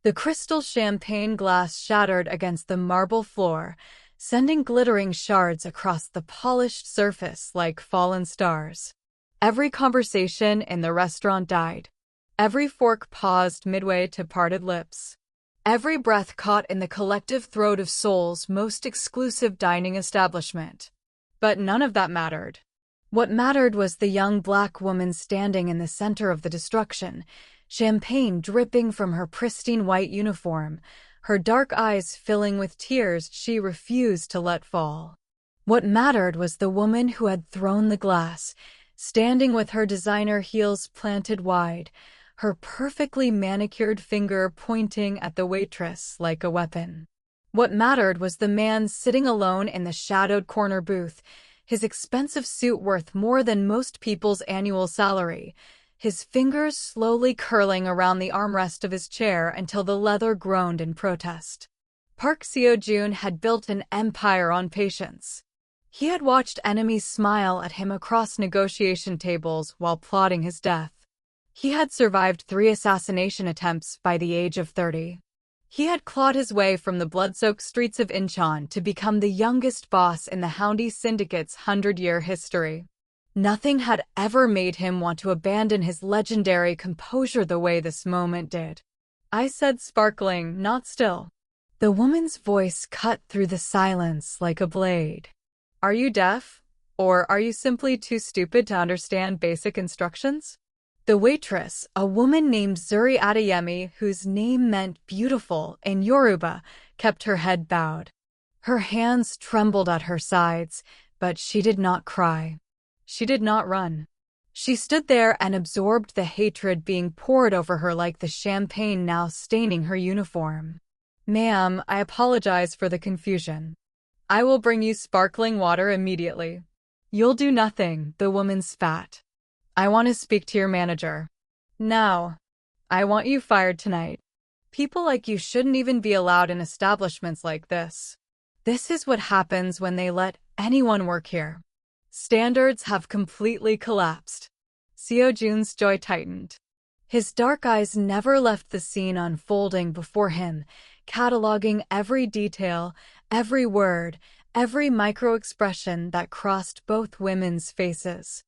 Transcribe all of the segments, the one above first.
The crystal champagne glass shattered against the marble floor, sending glittering shards across the polished surface like fallen stars. Every conversation in the restaurant died. Every fork paused midway to parted lips. Every breath caught in the collective throat of Seoul's most exclusive dining establishment. But none of that mattered. What mattered was the young black woman standing in the center of the destruction, champagne dripping from her pristine white uniform, her dark eyes filling with tears she refused to let fall. What mattered was the woman who had thrown the glass, standing with her designer heels planted wide, her perfectly manicured finger pointing at the waitress like a weapon. What mattered was the man sitting alone in the shadowed corner booth, his expensive suit worth more than most people's annual salary, his fingers slowly curling around the armrest of his chair until the leather groaned in protest. Park Seo-joon had built an empire on patience. He had watched enemies smile at him across negotiation tables while plotting his death. He had survived 3 assassination attempts by the age of 30. He had clawed his way from the blood-soaked streets of Incheon to become the youngest boss in the Houndy Syndicate's 100-year history. Nothing had ever made him want to abandon his legendary composure the way this moment did. I said sparkling, not still. The woman's voice cut through the silence like a blade. Are you deaf? Or are you simply too stupid to understand basic instructions? The waitress, a woman named Zuri Adeyemi, whose name meant beautiful in Yoruba, kept her head bowed. Her hands trembled at her sides, but she did not cry. She did not run. She stood there and absorbed the hatred being poured over her like the champagne now staining her uniform. Ma'am, I apologize for the confusion. I will bring you sparkling water immediately. You'll do nothing, the woman spat. I want to speak to your manager. Now. I want you fired tonight. People like you shouldn't even be allowed in establishments like this. This is what happens when they let anyone work here. Standards have completely collapsed. Seo-joon's jaw tightened. His dark eyes never left the scene unfolding before him, cataloging every detail, every word, every micro-expression that crossed both women's faces.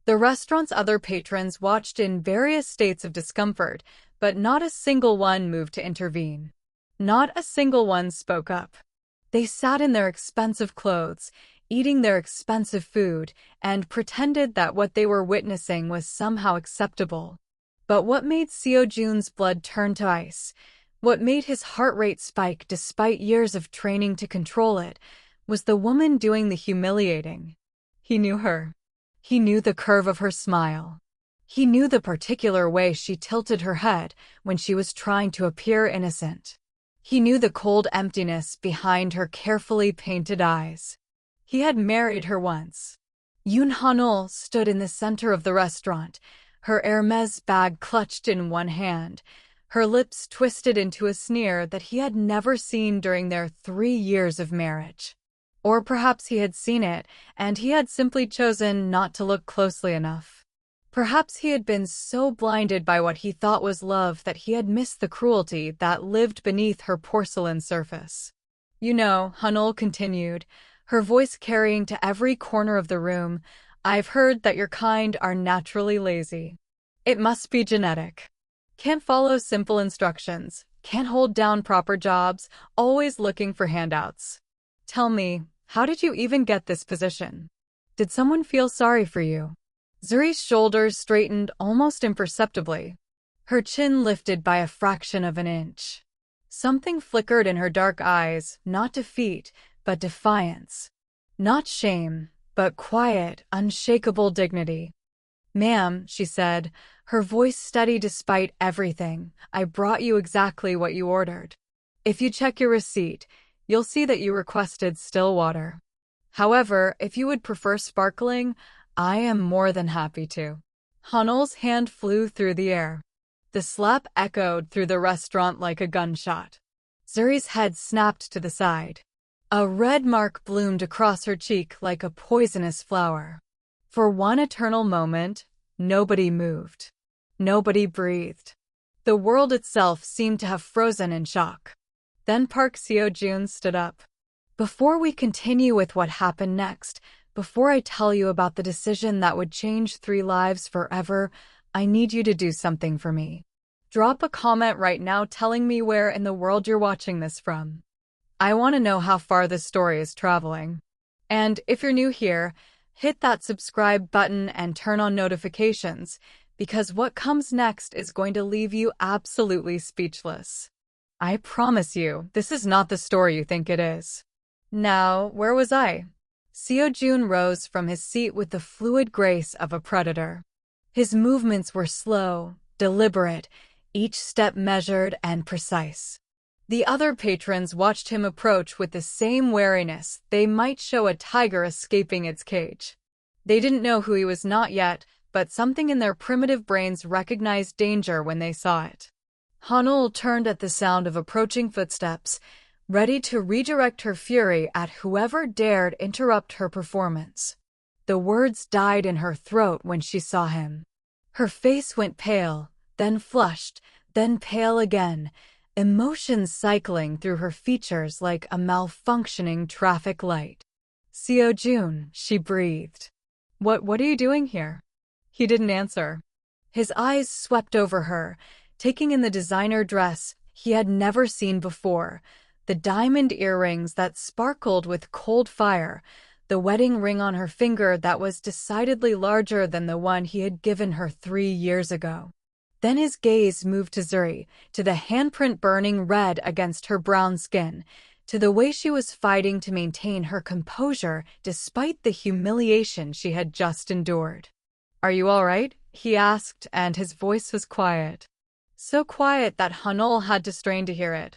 The restaurant's other patrons watched in various states of discomfort, but not a single one moved to intervene. Not a single one spoke up. They sat in their expensive clothes, eating their expensive food, and pretended that what they were witnessing was somehow acceptable. But what made Seo-joon's blood turn to ice, what made his heart rate spike despite years of training to control it, was the woman doing the humiliating. He knew her. He knew the curve of her smile. He knew the particular way she tilted her head when she was trying to appear innocent. He knew the cold emptiness behind her carefully painted eyes. He had married her once. Yoon Han-ul stood in the center of the restaurant, her Hermes bag clutched in one hand, her lips twisted into a sneer that he had never seen during their 3 years of marriage. Or perhaps he had seen it, and he had simply chosen not to look closely enough. Perhaps he had been so blinded by what he thought was love that he had missed the cruelty that lived beneath her porcelain surface. You know, Han-ul continued, her voice carrying to every corner of the room, I've heard that your kind are naturally lazy. It must be genetic. Can't follow simple instructions, can't hold down proper jobs, always looking for handouts. Tell me, how did you even get this position? Did someone feel sorry for you? Zuri's shoulders straightened almost imperceptibly. Her chin lifted by a fraction of an inch. Something flickered in her dark eyes, not defeat, but defiance. Not shame, but quiet, unshakable dignity. Ma'am, she said, her voice steady despite everything, I brought you exactly what you ordered. If you check your receipt, you'll see that you requested still water. However, if you would prefer sparkling, I am more than happy to. Han-ul's hand flew through the air. The slap echoed through the restaurant like a gunshot. Zuri's head snapped to the side. A red mark bloomed across her cheek like a poisonous flower. For one eternal moment, nobody moved. Nobody breathed. The world itself seemed to have frozen in shock. Then Park Seo-joon stood up. Before we continue with what happened next, before I tell you about the decision that would change 3 lives forever, I need you to do something for me. Drop a comment right now telling me where in the world you're watching this from. I want to know how far this story is traveling. And if you're new here, hit that subscribe button and turn on notifications, because what comes next is going to leave you absolutely speechless. I promise you, this is not the story you think it is. Now, where was I? Seo-joon rose from his seat with the fluid grace of a predator. His movements were slow, deliberate, each step measured and precise. The other patrons watched him approach with the same wariness they might show a tiger escaping its cage. They didn't know who he was not yet, but something in their primitive brains recognized danger when they saw it. Hanul turned at the sound of approaching footsteps, ready to redirect her fury at whoever dared interrupt her performance. The words died in her throat when she saw him. Her face went pale, then flushed, then pale again, emotions cycling through her features like a malfunctioning traffic light. Seo-joon, she breathed. What are you doing here? He didn't answer. His eyes swept over her, taking in the designer dress he had never seen before, the diamond earrings that sparkled with cold fire, the wedding ring on her finger that was decidedly larger than the one he had given her 3 years ago. Then his gaze moved to Zuri, to the handprint burning red against her brown skin, to the way she was fighting to maintain her composure despite the humiliation she had just endured. "Are you all right?" he asked, and his voice was quiet. So quiet that Hanul had to strain to hear it.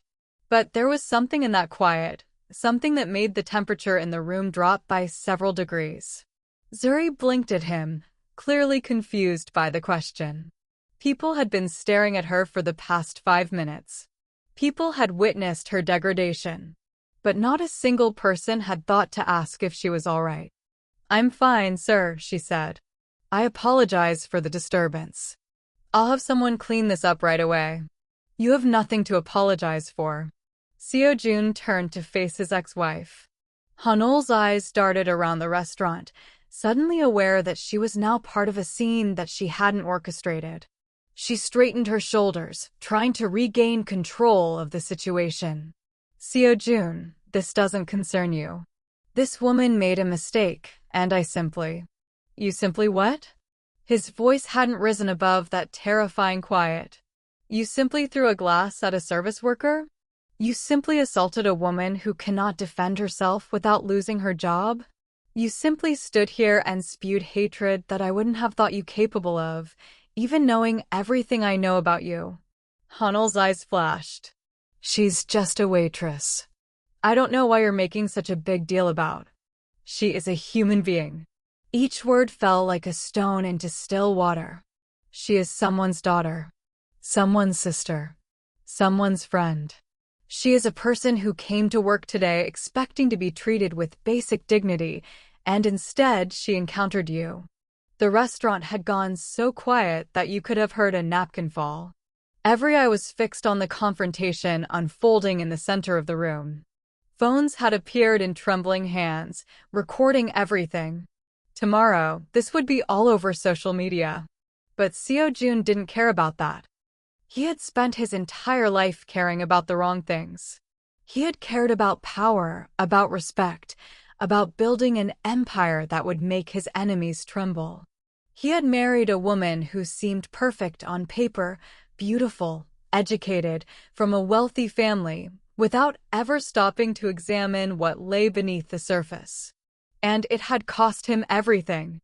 But there was something in that quiet, something that made the temperature in the room drop by several degrees. Zuri blinked at him, clearly confused by the question. People had been staring at her for the past 5 minutes. People had witnessed her degradation. But not a single person had thought to ask if she was all right. "I'm fine, sir," she said. "I apologize for the disturbance. I'll have someone clean this up right away." "You have nothing to apologize for." Seo-joon turned to face his ex-wife. Hanul's eyes darted around the restaurant, suddenly aware that she was now part of a scene that she hadn't orchestrated. She straightened her shoulders, trying to regain control of the situation. "Seo-joon, this doesn't concern you. This woman made a mistake, and I simply..." "You simply what?" His voice hadn't risen above that terrifying quiet. "You simply threw a glass at a service worker? You simply assaulted a woman who cannot defend herself without losing her job? You simply stood here and spewed hatred that I wouldn't have thought you capable of, even knowing everything I know about you." Hanul's eyes flashed. "She's just a waitress. I don't know why you're making such a big deal about. She is a human being." Each word fell like a stone into still water. "She is someone's daughter, someone's sister, someone's friend. She is a person who came to work today expecting to be treated with basic dignity, and instead she encountered you." The restaurant had gone so quiet that you could have heard a napkin fall. Every eye was fixed on the confrontation unfolding in the center of the room. Phones had appeared in trembling hands, recording everything. Tomorrow, this would be all over social media. But Seo-joon didn't care about that. He had spent his entire life caring about the wrong things. He had cared about power, about respect, about building an empire that would make his enemies tremble. He had married a woman who seemed perfect on paper, beautiful, educated, from a wealthy family, without ever stopping to examine what lay beneath the surface. And it had cost him everything.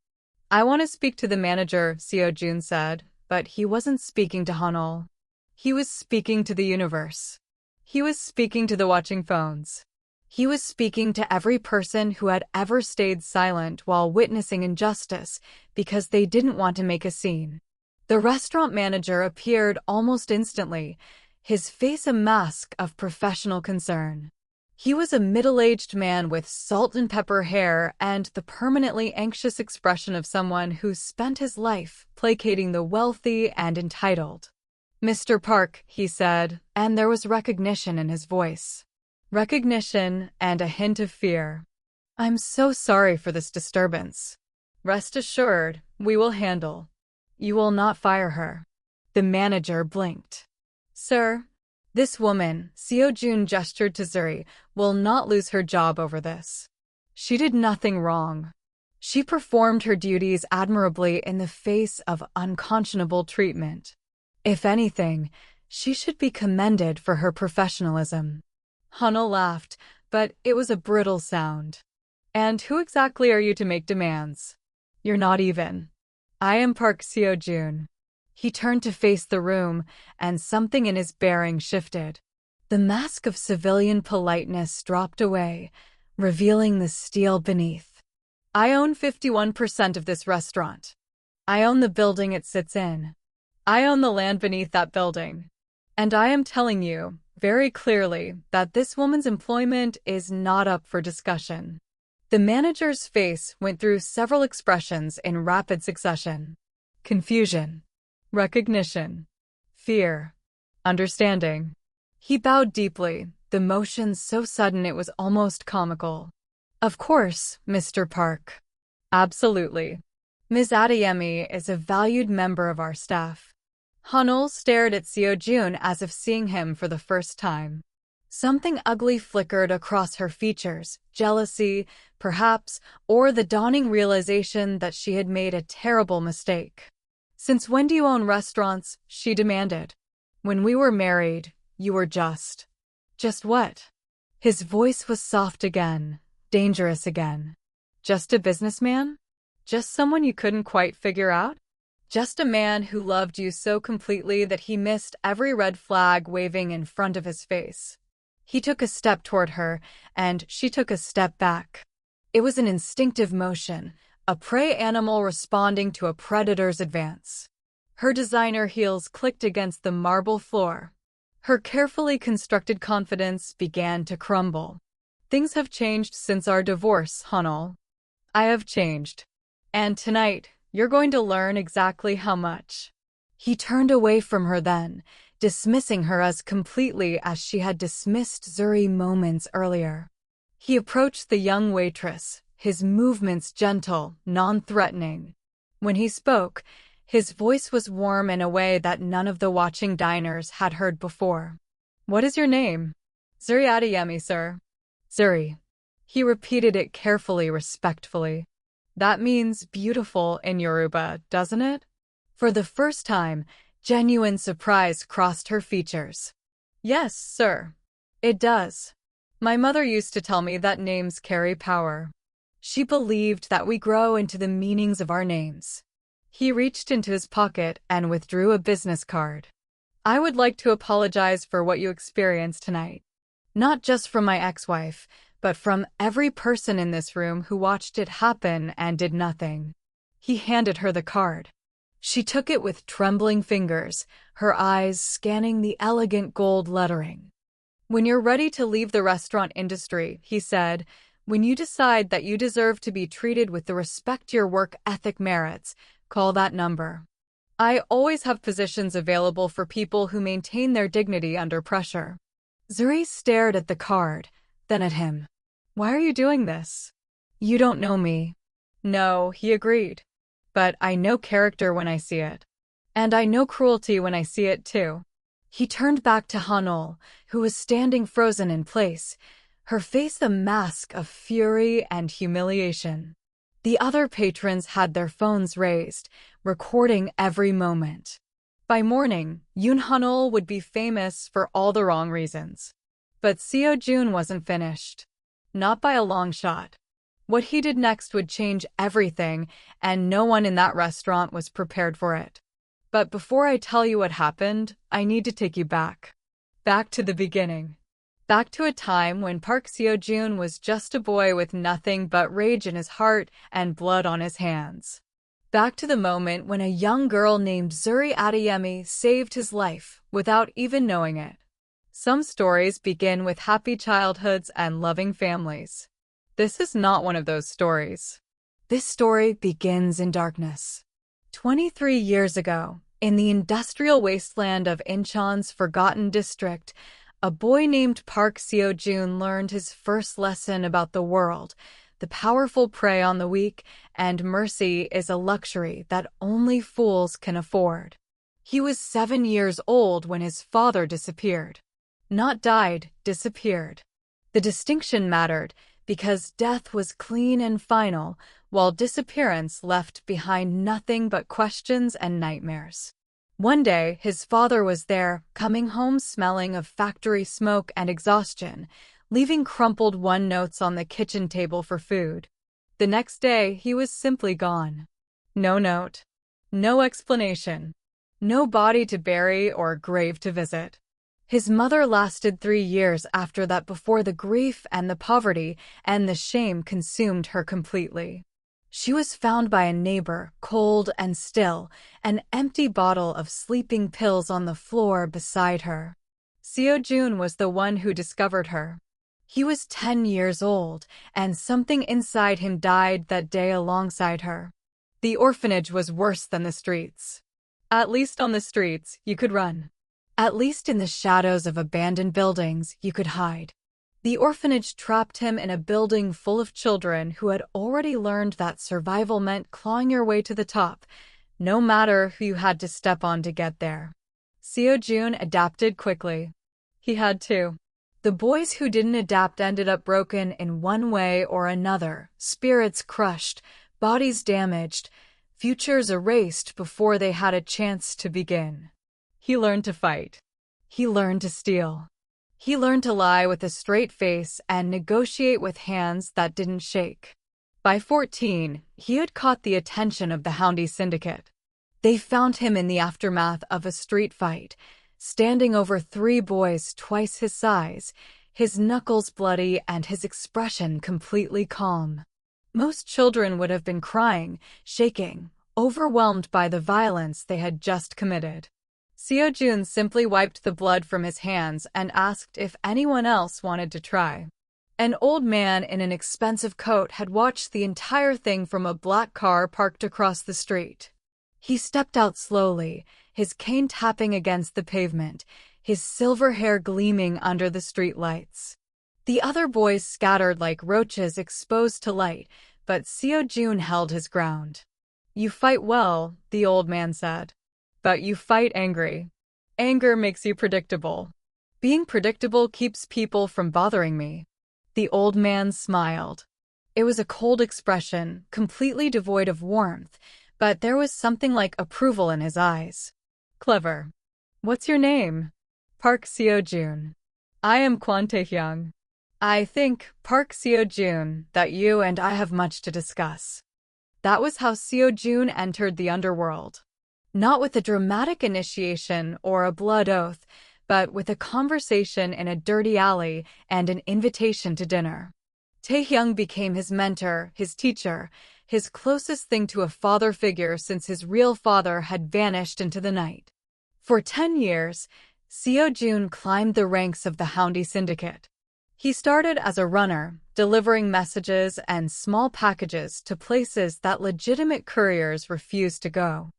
"I want to speak to the manager," Seo-joon said, but he wasn't speaking to Hanul. He was speaking to the universe. He was speaking to the watching phones. He was speaking to every person who had ever stayed silent while witnessing injustice because they didn't want to make a scene. The restaurant manager appeared almost instantly, his face a mask of professional concern. He was a middle-aged man with salt and pepper hair and the permanently anxious expression of someone who spent his life placating the wealthy and entitled. Mr. Park, he said, and there was recognition in his voice. Recognition and a hint of fear. I'm so sorry for this disturbance. Rest assured, we will handle. You will not fire her. The manager blinked. Sir, this woman, Seo-jun gestured to Zuri, will not lose her job over this. She did nothing wrong. She performed her duties admirably in the face of unconscionable treatment. If anything, she should be commended for her professionalism. Hanul laughed, but it was a brittle sound. And who exactly are you to make demands? You're not even. I am Park Seo-jun. He turned to face the room, and something in his bearing shifted. The mask of civilian politeness dropped away, revealing the steel beneath. I own 51% of this restaurant. I own the building it sits in. I own the land beneath that building. And I am telling you, very clearly, that this woman's employment is not up for discussion. The manager's face went through several expressions in rapid succession. Confusion. Recognition. Fear. Understanding. He bowed deeply, the motion so sudden it was almost comical. Of course, Mr. Park. Absolutely. Ms. Adeyemi is a valued member of our staff. Hanul stared at Seo-jun as if seeing him for the first time. Something ugly flickered across her features, jealousy, perhaps, or the dawning realization that she had made a terrible mistake. Since when do you own restaurants? She demanded. When we were married, you were just. Just what? His voice was soft again, dangerous again. Just a businessman? Just someone you couldn't quite figure out? Just a man who loved you so completely that he missed every red flag waving in front of his face. He took a step toward her, and she took a step back. It was an instinctive motion, a prey animal responding to a predator's advance. Her designer heels clicked against the marble floor. Her carefully constructed confidence began to crumble. Things have changed since our divorce, Hanul. I have changed. And tonight, you're going to learn exactly how much. He turned away from her then, dismissing her as completely as she had dismissed Zuri moments earlier. He approached the young waitress, his movements gentle, non-threatening. When he spoke, his voice was warm in a way that none of the watching diners had heard before. What is your name? Zuri Adeyemi, sir. Zuri. He repeated it carefully, respectfully. That means beautiful in Yoruba, doesn't it? For the first time, genuine surprise crossed her features. Yes, sir. It does. My mother used to tell me that names carry power. She believed that we grow into the meanings of our names. He reached into his pocket and withdrew a business card. I would like to apologize for what you experienced tonight. Not just from my ex-wife, but from every person in this room who watched it happen and did nothing. He handed her the card. She took it with trembling fingers, her eyes scanning the elegant gold lettering. When you're ready to leave the restaurant industry, he said, when you decide that you deserve to be treated with the respect your work ethic merits, call that number. I always have positions available for people who maintain their dignity under pressure. Zuri stared at the card, then at him. Why are you doing this? You don't know me. No, he agreed. But I know character when I see it. And I know cruelty when I see it too. He turned back to Hanul, who was standing frozen in place, her face a mask of fury and humiliation. The other patrons had their phones raised, recording every moment. By morning, Yoon Hanul would be famous for all the wrong reasons. But Seo-jun wasn't finished. Not by a long shot. What he did next would change everything, and no one in that restaurant was prepared for it. But before I tell you what happened, I need to take you back. Back to the beginning. Back to a time when Park Seo-jun was just a boy with nothing but rage in his heart and blood on his hands. Back to the moment when a young girl named Zuri Adeyemi saved his life without even knowing it. Some stories begin with happy childhoods and loving families. This is not one of those stories. This story begins in darkness. 23 years ago, In the industrial wasteland of Incheon's forgotten district, a boy named Park Seo-joon learned his first lesson about the world. The powerful prey on the weak, and mercy is a luxury that only fools can afford. He was 7 years old when his father disappeared. Not died, disappeared. The distinction mattered because death was clean and final, while disappearance left behind nothing but questions and nightmares. One day, his father was there, coming home smelling of factory smoke and exhaustion, leaving crumpled one-notes on the kitchen table for food. The next day, he was simply gone. No note. No explanation. No body to bury or grave to visit. His mother lasted 3 years after that before the grief and the poverty and the shame consumed her completely. She was found by a neighbor, cold and still, an empty bottle of sleeping pills on the floor beside her. Seo-joon was the one who discovered her. He was 10 years old, and something inside him died that day alongside her. The orphanage was worse than the streets. At least on the streets, you could run. At least in the shadows of abandoned buildings, you could hide. The orphanage trapped him in a building full of children who had already learned that survival meant clawing your way to the top, no matter who you had to step on to get there. Seo-joon adapted quickly. He had to. The boys who didn't adapt ended up broken in one way or another, spirits crushed, bodies damaged, futures erased before they had a chance to begin. He learned to fight. He learned to steal. He learned to lie with a straight face and negotiate with hands that didn't shake. By 14, he had caught the attention of the Houndy Syndicate. They found him in the aftermath of a street fight, standing over 3 boys twice his size, his knuckles bloody and his expression completely calm. Most children would have been crying, shaking, overwhelmed by the violence they had just committed. Seo-joon simply wiped the blood from his hands and asked if anyone else wanted to try. An old man in an expensive coat had watched the entire thing from a black car parked across the street. He stepped out slowly, his cane tapping against the pavement, his silver hair gleaming under the street lights. The other boys scattered like roaches exposed to light, but Seo-joon held his ground. "You fight well," the old man said. "But you fight angry. Anger makes you predictable. Being predictable keeps people from bothering me." The old man smiled. It was a cold expression, completely devoid of warmth, but there was something like approval in his eyes. "Clever. What's your name?" "Park Seo-joon." "I am Kwon Tae-hyung. I think, Park Seo-joon, that you and I have much to discuss." That was how Seo-joon entered the underworld. Not with a dramatic initiation or a blood oath, but with a conversation in a dirty alley and an invitation to dinner. Tae-hyung became his mentor, his teacher, his closest thing to a father figure since his real father had vanished into the night. For 10 years, Seo-joon climbed the ranks of the Houndy Syndicate. He started as a runner, delivering messages and small packages to places that legitimate couriers refused to go.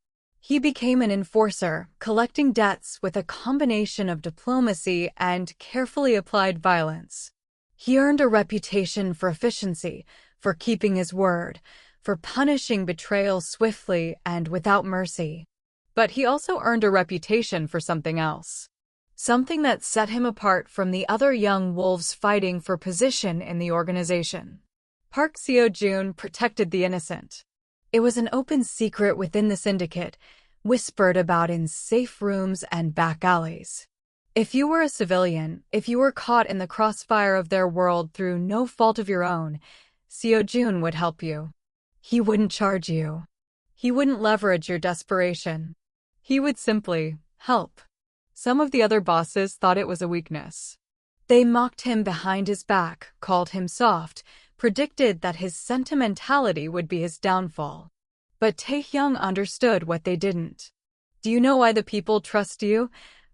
He became an enforcer, collecting debts with a combination of diplomacy and carefully applied violence. He earned a reputation for efficiency, for keeping his word, for punishing betrayal swiftly and without mercy. But he also earned a reputation for something else. Something that set him apart from the other young wolves fighting for position in the organization. Park Seo-joon protected the innocent. It was an open secret within the syndicate, whispered about in safe rooms and back alleys. If you were a civilian, if you were caught in the crossfire of their world through no fault of your own, Seo-joon would help you. He wouldn't charge you. He wouldn't leverage your desperation. He would simply help. Some of the other bosses thought it was a weakness. They mocked him behind his back, called him soft, predicted that his sentimentality would be his downfall. But Tae-hyung understood what they didn't. "Do you know why the people trust you?"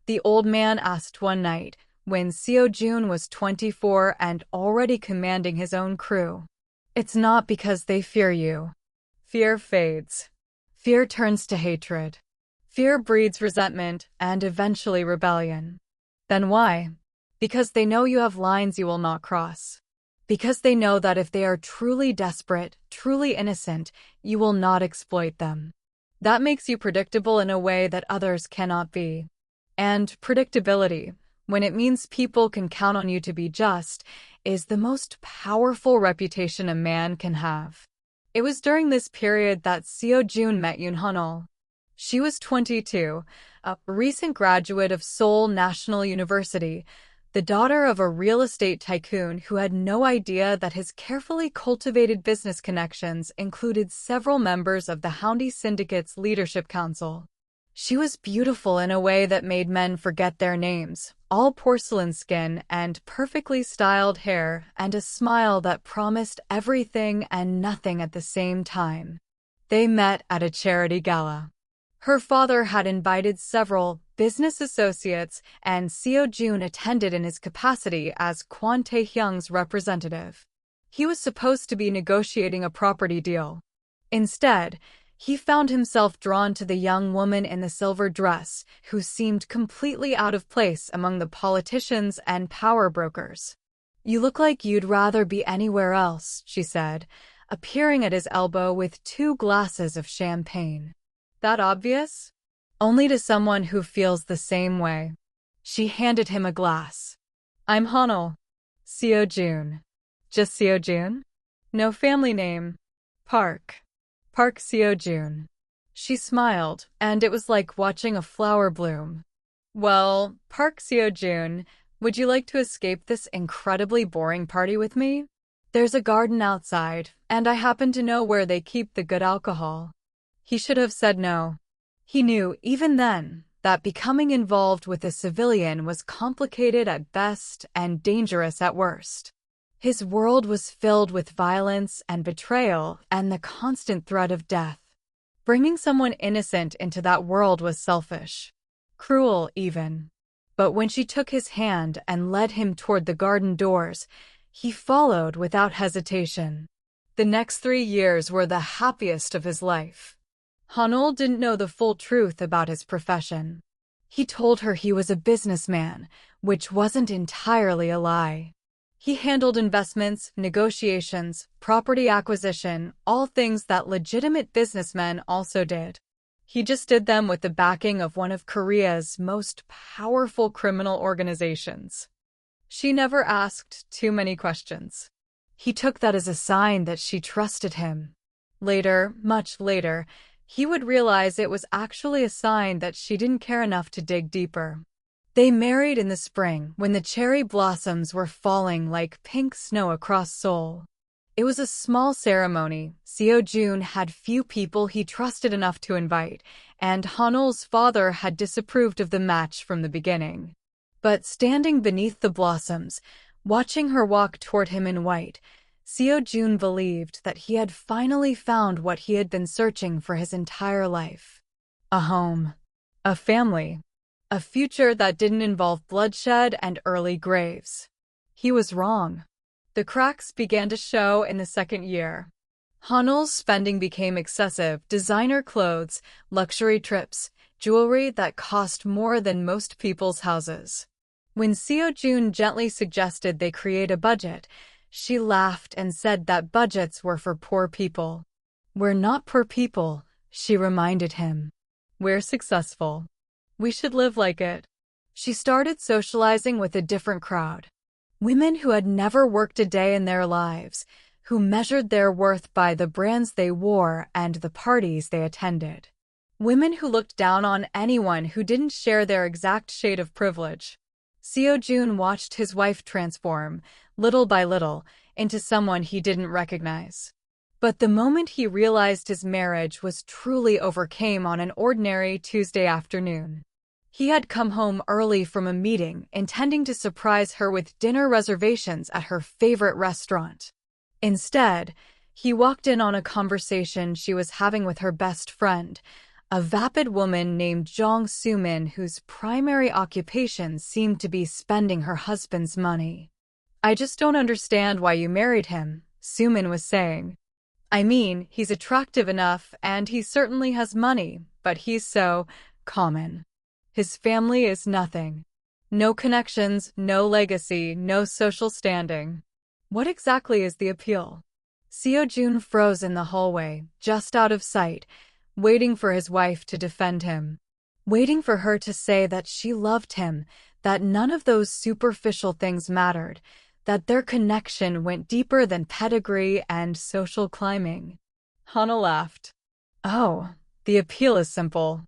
the old man asked one night, when Seo-joon was 24 and already commanding his own crew. "It's not because they fear you. Fear fades. Fear turns to hatred. Fear breeds resentment and eventually rebellion. Then why? Because they know you have lines you will not cross. Because they know that if they are truly desperate, truly innocent, you will not exploit them. That makes you predictable in a way that others cannot be. And predictability, when it means people can count on you to be just, is the most powerful reputation a man can have. It was during this period that Seo-jun met Yoon. She was 22, a recent graduate of Seoul National University, the daughter of a real estate tycoon who had no idea that his carefully cultivated business connections included several members of the Houndie Syndicate's leadership council. She was beautiful in a way that made men forget their names, all porcelain skin and perfectly styled hair and a smile that promised everything and nothing at the same time. They met at a charity gala. Her father had invited several business associates, and Seo-jun attended in his capacity as Kwon Tae-hyung's representative. He was supposed to be negotiating a property deal. Instead, he found himself drawn to the young woman in the silver dress, who seemed completely out of place among the politicians and power brokers. "You look like you'd rather be anywhere else," she said, appearing at his elbow with 2 glasses of champagne. That obvious? Only to someone who feels the same way. She handed him a glass. "I'm Hanul. Seo-jun." "Just Seo-jun?" "No family name." "Park. Park Seo-jun." She smiled, and it was like watching a flower bloom. "Well, Park Seo-jun, would you like to escape this incredibly boring party with me? There's a garden outside, and I happen to know where they keep the good alcohol." He should have said no. He knew, even then, that becoming involved with a civilian was complicated at best and dangerous at worst. His world was filled with violence and betrayal and the constant threat of death. Bringing someone innocent into that world was selfish. Cruel, even. But when she took his hand and led him toward the garden doors, he followed without hesitation. The next 3 years were the happiest of his life. Hanul didn't know the full truth about his profession. He told her he was a businessman, which wasn't entirely a lie. He handled investments, negotiations, property acquisition, all things that legitimate businessmen also did. He just did them with the backing of one of Korea's most powerful criminal organizations. She never asked too many questions. He took that as a sign that she trusted him. Later, much later, he would realize it was actually a sign that she didn't care enough to dig deeper. They married in the spring when the cherry blossoms were falling like pink snow across Seoul. It was a small ceremony. Seo-jun had few people he trusted enough to invite, and Hanul's father had disapproved of the match from the beginning. But standing beneath the blossoms, watching her walk toward him in white, Seo-jun believed that he had finally found what he had been searching for his entire life. A home. A family. A future that didn't involve bloodshed and early graves. He was wrong. The cracks began to show in the second year. Hanul's spending became excessive: designer clothes, luxury trips, jewelry that cost more than most people's houses. When Seo-jun gently suggested they create a budget, she laughed and said that budgets were for poor people. "We're not poor people," she reminded him. "We're successful. We should live like it." She started socializing with a different crowd. Women who had never worked a day in their lives, who measured their worth by the brands they wore and the parties they attended. Women who looked down on anyone who didn't share their exact shade of privilege. Seo-jun watched his wife transform, little by little, into someone he didn't recognize. But the moment he realized his marriage was truly over came on an ordinary Tuesday afternoon. He had come home early from a meeting, intending to surprise her with dinner reservations at her favorite restaurant. Instead, he walked in on a conversation she was having with her best friend, a vapid woman named Jong Soo-min, whose primary occupation seemed to be spending her husband's money. "I just don't understand why you married him," Soo-min was saying. "I mean, he's attractive enough and he certainly has money, but he's so common. His family is nothing. No connections, no legacy, no social standing. What exactly is the appeal? Seo-jun froze in the hallway, just out of sight, waiting for his wife to defend him. Waiting for her to say that she loved him, that none of those superficial things mattered, that their connection went deeper than pedigree and social climbing. Hana laughed. Oh, the appeal is simple.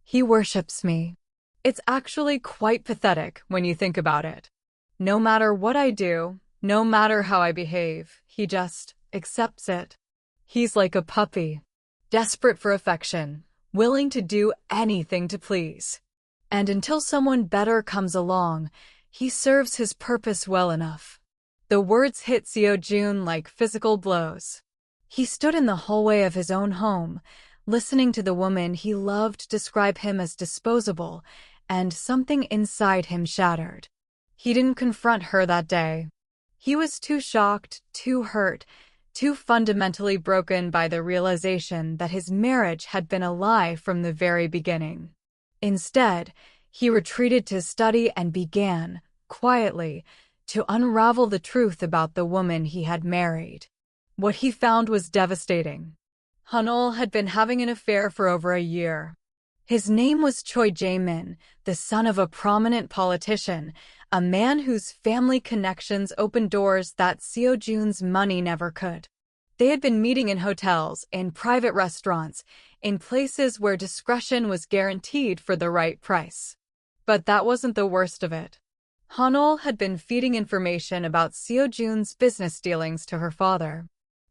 He worships me. It's actually quite pathetic when you think about it. No matter what I do, no matter how I behave, he just accepts it. He's like a puppy, desperate for affection, willing to do anything to please. And until someone better comes along, he serves his purpose well enough. The words hit Seo-jun like physical blows. He stood in the hallway of his own home, listening to the woman he loved describe him as disposable, and something inside him shattered. He didn't confront her that day. He was too shocked, too hurt, too fundamentally broken by the realization that his marriage had been a lie from the very beginning. Instead, he retreated to study and began, quietly, to unravel the truth about the woman he had married. What he found was devastating. Hanol had been having an affair for over a year. His name was Choi Jae-min, the son of a prominent politician, a man whose family connections opened doors that Seo-jun's money never could. They had been meeting in hotels, in private restaurants, in places where discretion was guaranteed for the right price. But that wasn't the worst of it. Hanol had been feeding information about Seo-jun's business dealings to her father.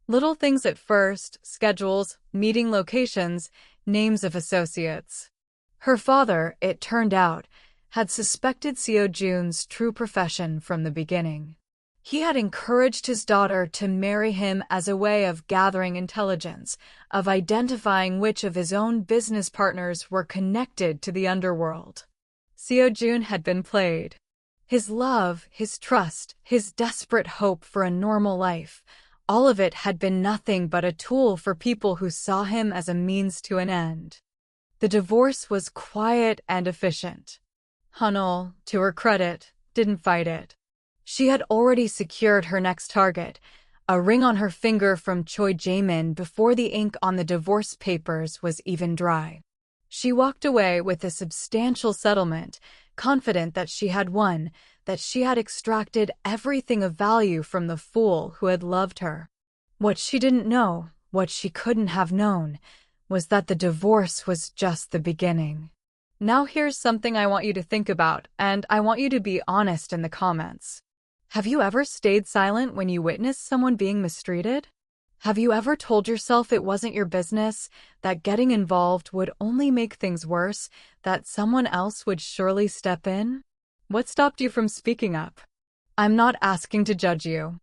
Little things at first: schedules, meeting locations, names of associates. Her father, it turned out, had suspected Seo-jun's true profession from the beginning. He had encouraged his daughter to marry him as a way of gathering intelligence, of identifying which of his own business partners were connected to the underworld. Seo-jun had been played. His love, his trust, his desperate hope for a normal life, all of it had been nothing but a tool for people who saw him as a means to an end. The divorce was quiet and efficient. Hanol, to her credit, didn't fight it. She had already secured her next target, a ring on her finger from Choi Jae-min before the ink on the divorce papers was even dry. She walked away with a substantial settlement, confident that she had won, that she had extracted everything of value from the fool who had loved her. What she didn't know, what she couldn't have known, was that the divorce was just the beginning. Now here's something I want you to think about, and I want you to be honest in the comments. Have you ever stayed silent when you witnessed someone being mistreated? Have you ever told yourself it wasn't your business, that getting involved would only make things worse, that someone else would surely step in? What stopped you from speaking up? I'm not asking to judge you.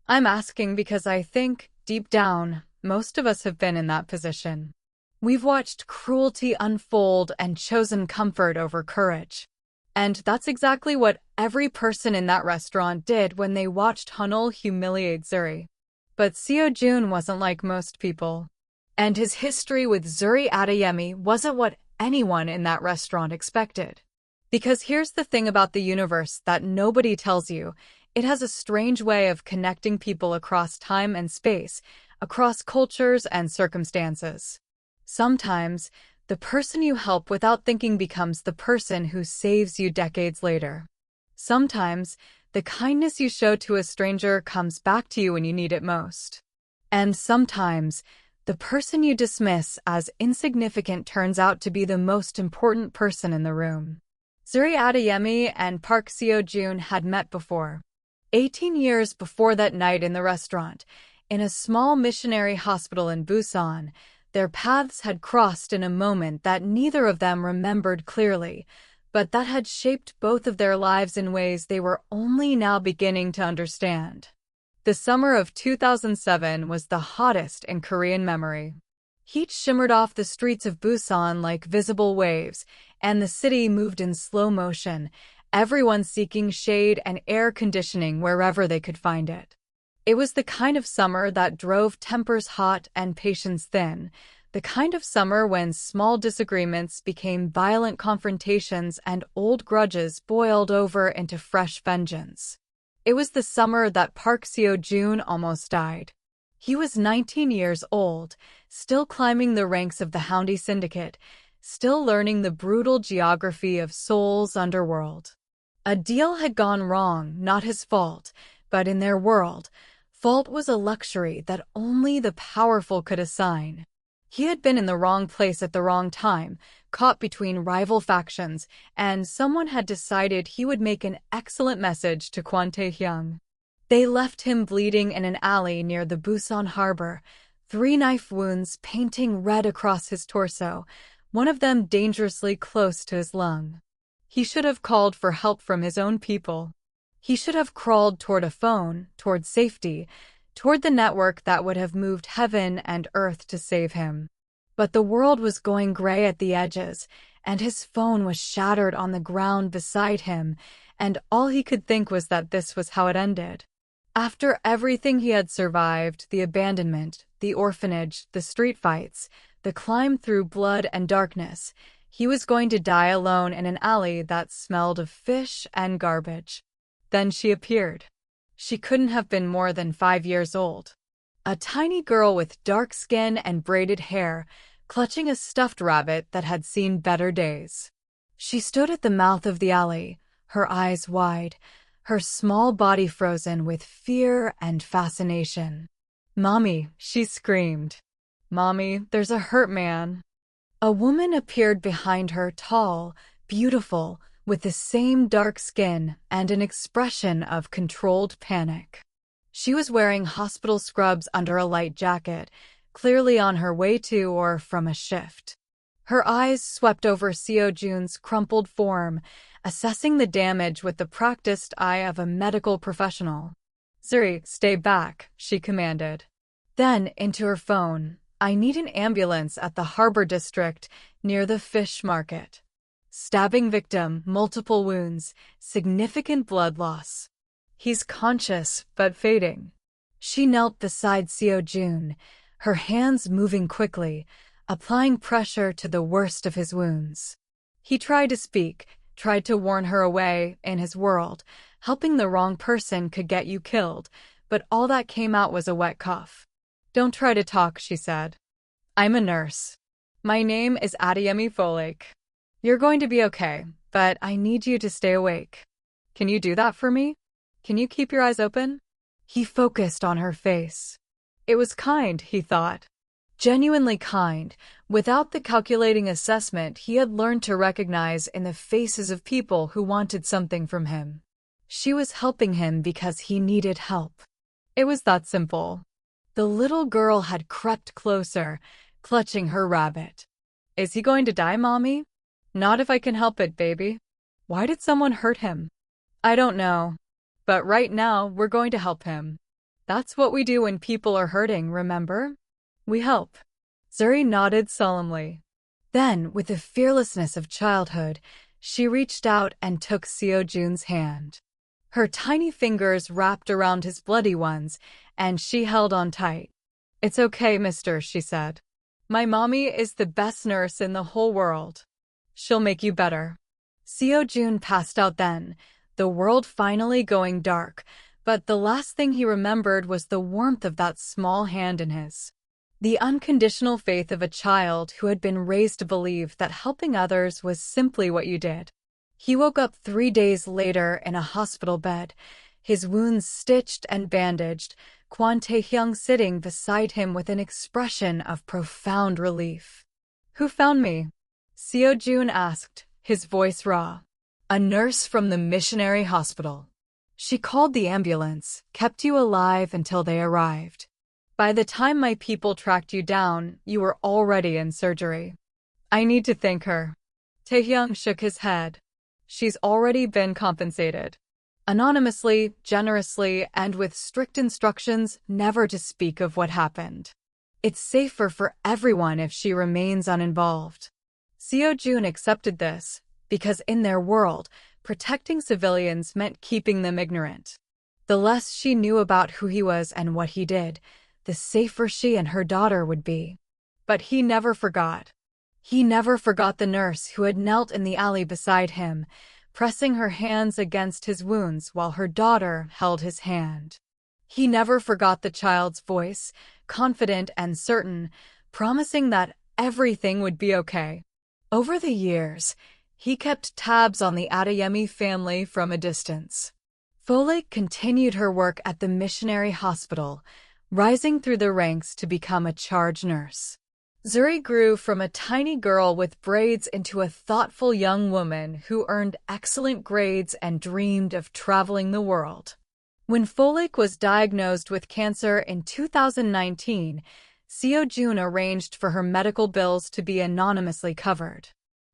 I'm asking because I think, deep down, most of us have been in that position. We've watched cruelty unfold and chosen comfort over courage. And that's exactly what every person in that restaurant did when they watched Hanol humiliate Zuri. But Seo-jun wasn't like most people. And his history with Zuri Adeyemi wasn't what anyone in that restaurant expected. Because here's the thing about the universe that nobody tells you: it has a strange way of connecting people across time and space, across cultures and circumstances. Sometimes, the person you help without thinking becomes the person who saves you decades later. Sometimes, the kindness you show to a stranger comes back to you when you need it most. And sometimes, the person you dismiss as insignificant turns out to be the most important person in the room. Zuri Adeyemi and Park Seo-jun had met before. 18 years before that night in the restaurant, in a small missionary hospital in Busan, their paths had crossed in a moment that neither of them remembered clearly, but that had shaped both of their lives in ways they were only now beginning to understand. The summer of 2007 was the hottest in Korean memory. Heat shimmered off the streets of Busan like visible waves, and the city moved in slow motion, everyone seeking shade and air conditioning wherever they could find it. It was the kind of summer that drove tempers hot and patience thin, The kind of summer when small disagreements became violent confrontations and old grudges boiled over into fresh vengeance. It was the summer that Park Seo-joon almost died. He was 19 years old, still climbing the ranks of the Houndy Syndicate, still learning the brutal geography of Seoul's underworld. A deal had gone wrong, not his fault, but in their world, fault was a luxury that only the powerful could assign. He had been in the wrong place at the wrong time, caught between rival factions, and someone had decided he would make an excellent message to Kwon Tae-hyung. They left him bleeding in an alley near the Busan harbor, 3 knife wounds painting red across his torso, one of them dangerously close to his lung. He should have called for help from his own people. He should have crawled toward a phone, toward safety, toward the network that would have moved heaven and earth to save him. But the world was going gray at the edges, and his phone was shattered on the ground beside him, and all he could think was that this was how it ended. After everything he had survived, the abandonment, the orphanage, the street fights, the climb through blood and darkness, he was going to die alone in an alley that smelled of fish and garbage. Then she appeared. She couldn't have been more than 5 years old. A tiny girl with dark skin and braided hair, clutching a stuffed rabbit that had seen better days. She stood at the mouth of the alley, her eyes wide, her small body frozen with fear and fascination. "Mommy," she screamed. "Mommy, there's a hurt man." A woman appeared behind her, tall, beautiful, with the same dark skin and an expression of controlled panic. She was wearing hospital scrubs under a light jacket, clearly on her way to or from a shift. Her eyes swept over Seo-joon's crumpled form, assessing the damage with the practiced eye of a medical professional. "Zuri, stay back," she commanded. Then, into her phone, "I need an ambulance at the harbor district near the fish market. Stabbing victim, multiple wounds, significant blood loss. He's conscious, but fading." She knelt beside Seo-joon, her hands moving quickly, applying pressure to the worst of his wounds. He tried to speak, tried to warn her away. In his world, helping the wrong person could get you killed, but all that came out was a wet cough. "Don't try to talk," she said. "I'm a nurse. My name is Adeyemi Folake. You're going to be okay, but I need you to stay awake. Can you do that for me? Can you keep your eyes open?" He focused on her face. It was kind, he thought. Genuinely kind, without the calculating assessment he had learned to recognize in the faces of people who wanted something from him. She was helping him because he needed help. It was that simple. The little girl had crept closer, clutching her rabbit. "Is he going to die, Mommy?" "Not if I can help it, baby." "Why did someone hurt him?" "I don't know. But right now, we're going to help him. That's what we do when people are hurting, remember? We help." Zuri nodded solemnly. Then, with the fearlessness of childhood, she reached out and took Seo-joon's hand. Her tiny fingers wrapped around his bloody ones, and she held on tight. "It's okay, mister," she said. "My mommy is the best nurse in the whole world. She'll make you better." Seo-joon passed out then, the world finally going dark, but the last thing he remembered was the warmth of that small hand in his. The unconditional faith of a child who had been raised to believe that helping others was simply what you did. He woke up 3 days later in a hospital bed, his wounds stitched and bandaged, Kwon Tae-hyung sitting beside him with an expression of profound relief. "Who found me?" Seo-joon asked, his voice raw. "A nurse from the missionary hospital. She called the ambulance, kept you alive until they arrived. By the time my people tracked you down, you were already in surgery. I need to thank her." Tae-hyung shook his head. "She's already been compensated. Anonymously, generously, and with strict instructions never to speak of what happened. It's safer for everyone if she remains uninvolved." Seo-joon accepted this, because in their world, protecting civilians meant keeping them ignorant. The less she knew about who he was and what he did, the safer she and her daughter would be. But he never forgot. He never forgot the nurse who had knelt in the alley beside him, pressing her hands against his wounds while her daughter held his hand. He never forgot the child's voice, confident and certain, promising that everything would be okay. Over the years, he kept tabs on the Adeyemi family from a distance. Folake continued her work at the missionary hospital, rising through the ranks to become a charge nurse. Zuri grew from a tiny girl with braids into a thoughtful young woman who earned excellent grades and dreamed of traveling the world. When Folake was diagnosed with cancer in 2019, Seo-jun arranged for her medical bills to be anonymously covered.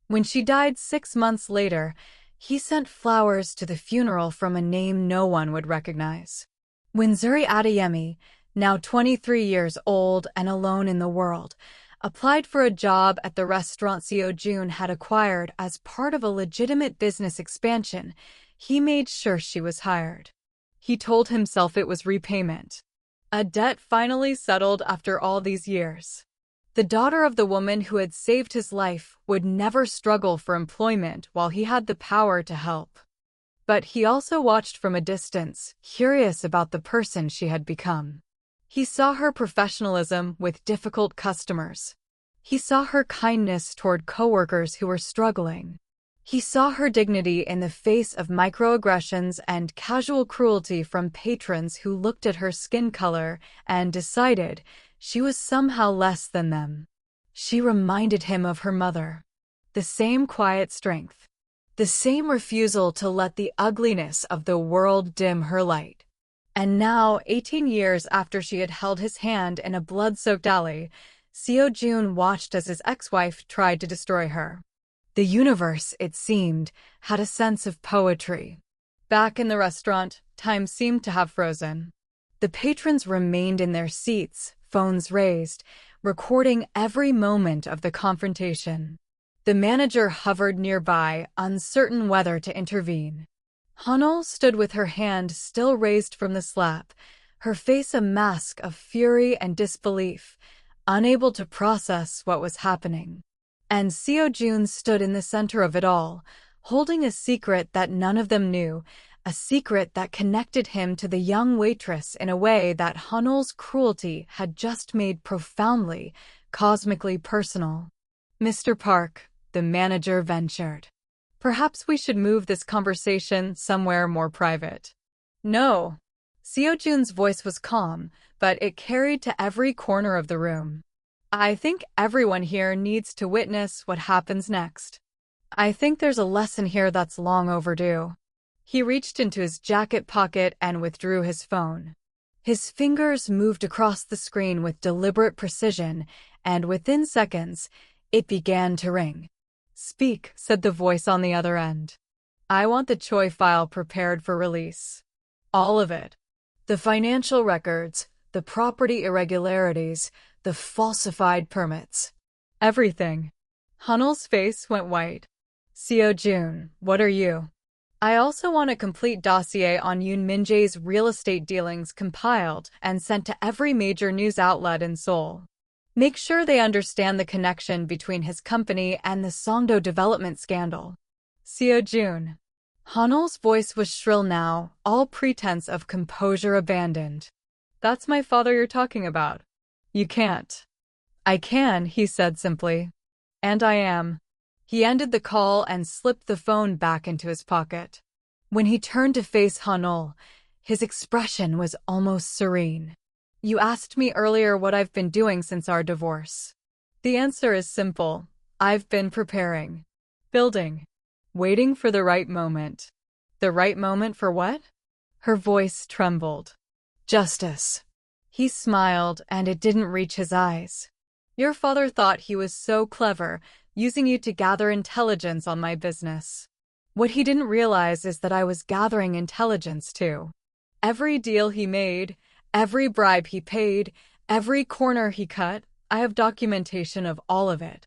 When she died 6 months later, he sent flowers to the funeral from a name no one would recognize. When Zuri Adeyemi, now 23 years old and alone in the world, applied for a job at the restaurant Seo-jun had acquired as part of a legitimate business expansion, he made sure she was hired. He told himself it was repayment. A debt finally settled after all these years. The daughter of the woman who had saved his life would never struggle for employment while he had the power to help. But he also watched from a distance, curious about the person she had become. He saw her professionalism with difficult customers. He saw her kindness toward coworkers who were struggling. He saw her dignity in the face of microaggressions and casual cruelty from patrons who looked at her skin color and decided she was somehow less than them. She reminded him of her mother. The same quiet strength. The same refusal to let the ugliness of the world dim her light. And now, 18 years after she had held his hand in a blood-soaked alley, Seo-jun watched as his ex-wife tried to destroy her. The universe, it seemed, had a sense of poetry. Back in the restaurant, time seemed to have frozen. The patrons remained in their seats, phones raised, recording every moment of the confrontation. The manager hovered nearby, uncertain whether to intervene. Hanul stood with her hand still raised from the slap, her face a mask of fury and disbelief, unable to process what was happening. And Seo-jun stood in the center of it all, holding a secret that none of them knew, a secret that connected him to the young waitress in a way that Hanul's cruelty had just made profoundly, cosmically personal. "Mr. Park," the manager ventured. "Perhaps we should move this conversation somewhere more private." "No." Seo-jun's voice was calm, but it carried to every corner of the room. "I think everyone here needs to witness what happens next. I think there's a lesson here that's long overdue." He reached into his jacket pocket and withdrew his phone. His fingers moved across the screen with deliberate precision, and within seconds, it began to ring. "Speak," said the voice on the other end. "I want the Choi file prepared for release. All of it. The financial records, the property irregularities, the falsified permits. Everything." Hanul's face went white. "Seo-jun, what are you?" "I also want a complete dossier on Yoon Min-jae's real estate dealings compiled and sent to every major news outlet in Seoul. Make sure they understand the connection between his company and the Songdo development scandal." "Seo-jun." Hanul's voice was shrill now, all pretense of composure abandoned. "That's my father you're talking about. You can't." "I can," he said simply. "And I am." He ended the call and slipped the phone back into his pocket. When he turned to face Hanul, his expression was almost serene. "You asked me earlier what I've been doing since our divorce. The answer is simple. I've been preparing. Building. Waiting for the right moment." "The right moment for what?" Her voice trembled. "Justice." He smiled, and it didn't reach his eyes. "Your father thought he was so clever, using you to gather intelligence on my business. What he didn't realize is that I was gathering intelligence too. Every deal he made, every bribe he paid, every corner he cut, I have documentation of all of it."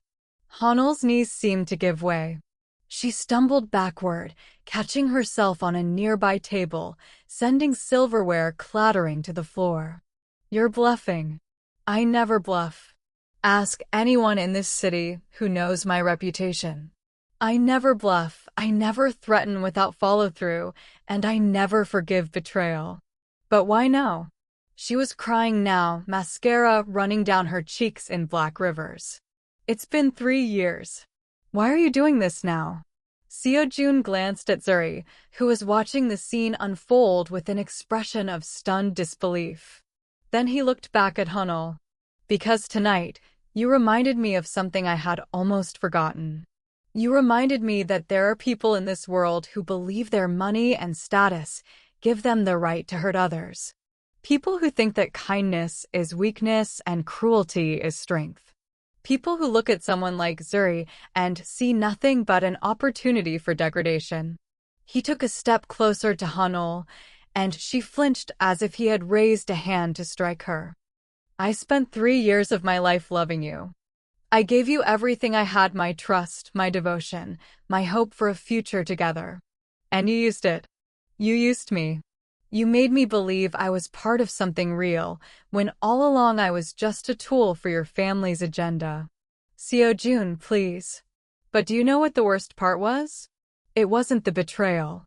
Hanul's knees seemed to give way. She stumbled backward, catching herself on a nearby table, sending silverware clattering to the floor. "You're bluffing." "I never bluff." Ask anyone in this city who knows my reputation. I never bluff, I never threaten without follow-through, and I never forgive betrayal. But why now? She was crying now, mascara running down her cheeks in black rivers. It's been 3 years. Why are you doing this now? Seo-jun glanced at Zuri, who was watching the scene unfold with an expression of stunned disbelief. Then he looked back at Hanul. Because tonight, you reminded me of something I had almost forgotten. You reminded me that there are people in this world who believe their money and status give them the right to hurt others. People who think that kindness is weakness and cruelty is strength. People who look at someone like Zuri and see nothing but an opportunity for degradation. He took a step closer to Hanul, and she flinched as if he had raised a hand to strike her. I spent 3 years of my life loving you. I gave you everything I had, my trust, my devotion, my hope for a future together. And you used it. You used me. You made me believe I was part of something real, when all along I was just a tool for your family's agenda. Seo-jun, please. But do you know what the worst part was? It wasn't the betrayal.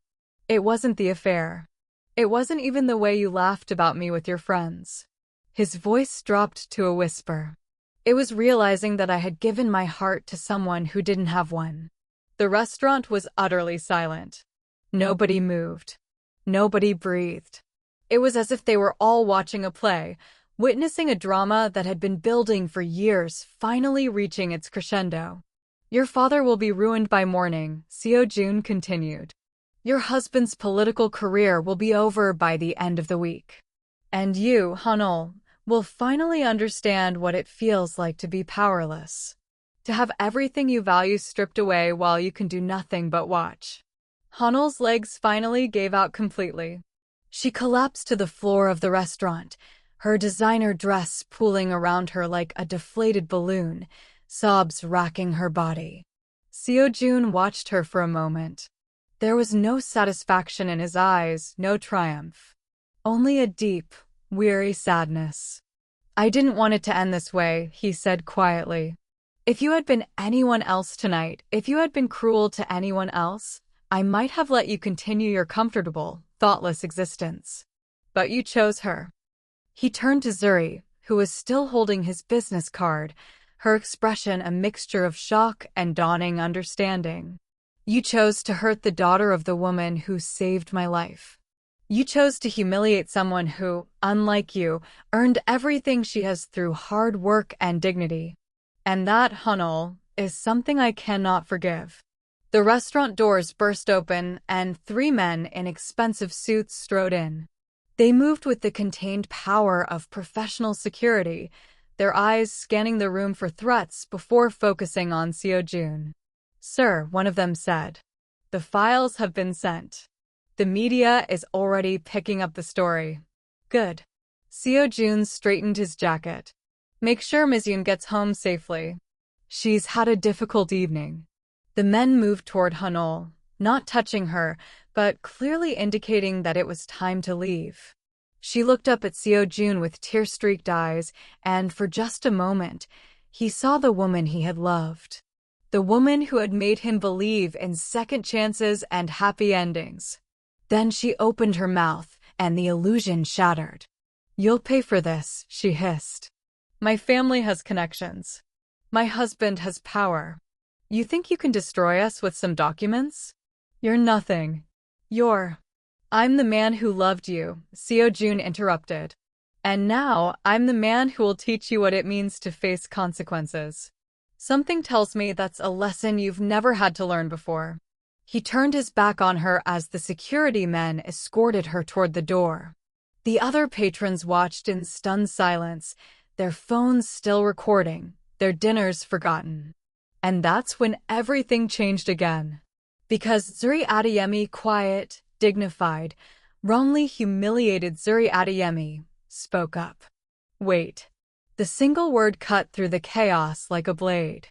It wasn't the affair. It wasn't even the way you laughed about me with your friends. His voice dropped to a whisper. It was realizing that I had given my heart to someone who didn't have one. The restaurant was utterly silent. Nobody moved. Nobody breathed. It was as if they were all watching a play, witnessing a drama that had been building for years, finally reaching its crescendo. Your father will be ruined by morning, Seo-jun continued. Your husband's political career will be over by the end of the week. And you, Hanul, will finally understand what it feels like to be powerless. To have everything you value stripped away while you can do nothing but watch. Hanul's legs finally gave out completely. She collapsed to the floor of the restaurant, her designer dress pooling around her like a deflated balloon, sobs racking her body. Seo-jun watched her for a moment. There was no satisfaction in his eyes, no triumph. Only a deep, weary sadness. I didn't want it to end this way, he said quietly. If you had been anyone else tonight, if you had been cruel to anyone else, I might have let you continue your comfortable, thoughtless existence. But you chose her. He turned to Zuri, who was still holding his business card, her expression a mixture of shock and dawning understanding. You chose to hurt the daughter of the woman who saved my life. You chose to humiliate someone who, unlike you, earned everything she has through hard work and dignity. And that, Hanul, is something I cannot forgive. The restaurant doors burst open, and 3 men in expensive suits strode in. They moved with the contained power of professional security, their eyes scanning the room for threats before focusing on Seo-jun. Sir, one of them said. The files have been sent. The media is already picking up the story. Good. Seo-jun straightened his jacket. Make sure Ms. Yoon gets home safely. She's had a difficult evening. The men moved toward Hanul, not touching her, but clearly indicating that it was time to leave. She looked up at Seo-jun with tear-streaked eyes, and for just a moment, he saw the woman he had loved. The woman who had made him believe in second chances and happy endings. Then she opened her mouth, and the illusion shattered. You'll pay for this, she hissed. My family has connections. My husband has power. You think you can destroy us with some documents? You're nothing. I'm the man who loved you, Seo-jun interrupted. And now, I'm the man who will teach you what it means to face consequences. Something tells me that's a lesson you've never had to learn before. He turned his back on her as the security men escorted her toward the door. The other patrons watched in stunned silence, their phones still recording, their dinners forgotten. And that's when everything changed again. Because Zuri Adeyemi, quiet, dignified, wrongly humiliated Zuri Adeyemi, spoke up. Wait. The single word cut through the chaos like a blade.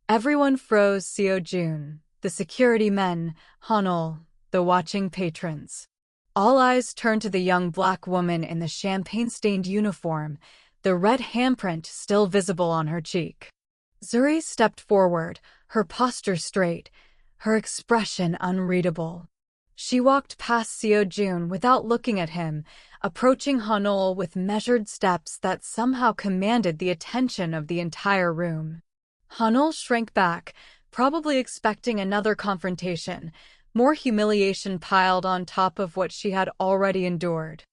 Everyone froze. Seo-jun, the security men, Hanul, the watching patrons. All eyes turned to the young black woman in the champagne-stained uniform, the red handprint still visible on her cheek. Zuri stepped forward, her posture straight, her expression unreadable. She walked past Seo-jun without looking at him, approaching Hanol with measured steps that somehow commanded the attention of the entire room. Hanol shrank back, probably expecting another confrontation, more humiliation piled on top of what she had already endured.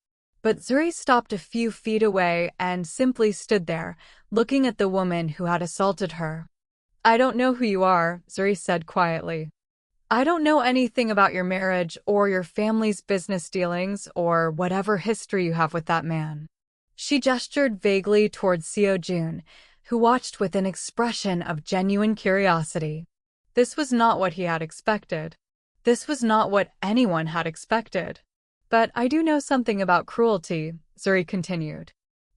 But Zuri stopped a few feet away and simply stood there, looking at the woman who had assaulted her. "I don't know who you are," Zuri said quietly. "I don't know anything about your marriage or your family's business dealings or whatever history you have with that man." She gestured vaguely towards Seo-jun, who watched with an expression of genuine curiosity. This was not what he had expected. This was not what anyone had expected. "But I do know something about cruelty," Zuri continued.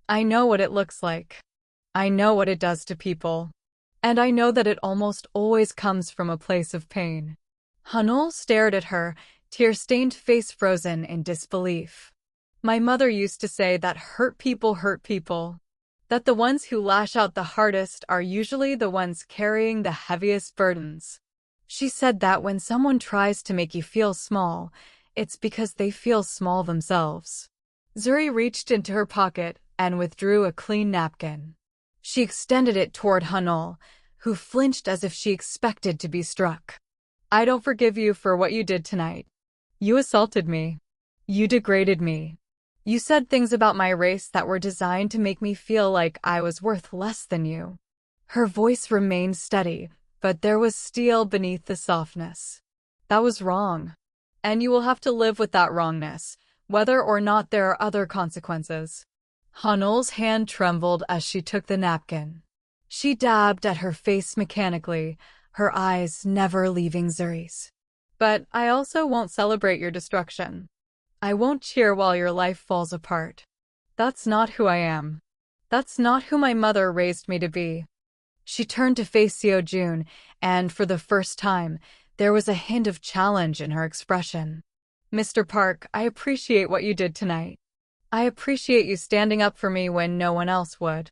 "I know what it looks like. I know what it does to people. And I know that it almost always comes from a place of pain." Hanol stared at her, tear-stained face frozen in disbelief. "My mother used to say that hurt people, that the ones who lash out the hardest are usually the ones carrying the heaviest burdens. She said that when someone tries to make you feel small, it's because they feel small themselves." Zuri reached into her pocket and withdrew a clean napkin. She extended it toward Hanol, who flinched as if she expected to be struck. "I don't forgive you for what you did tonight. You assaulted me. You degraded me. You said things about my race that were designed to make me feel like I was worth less than you." Her voice remained steady, but there was steel beneath the softness. "That was wrong. And you will have to live with that wrongness, whether or not there are other consequences." Hanol's hand trembled as she took the napkin. She dabbed at her face mechanically, her eyes never leaving Zuri's. "But I also won't celebrate your destruction. I won't cheer while your life falls apart. That's not who I am. That's not who my mother raised me to be." She turned to face Seo-jun, and for the first time, there was a hint of challenge in her expression. "Mr. Park, I appreciate what you did tonight. I appreciate you standing up for me when no one else would.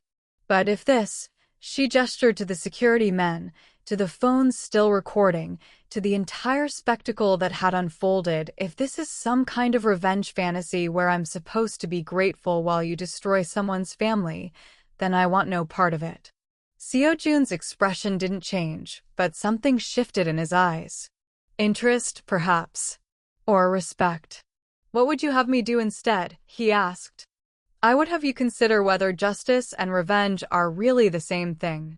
But if this," she gestured to the security men, to the phones still recording, to the entire spectacle that had unfolded, "if this is some kind of revenge fantasy where I'm supposed to be grateful while you destroy someone's family, then I want no part of it." Seo-jun's expression didn't change, but something shifted in his eyes. Interest, perhaps. Or respect. "What would you have me do instead?" he asked. "I would have you consider whether justice and revenge are really the same thing."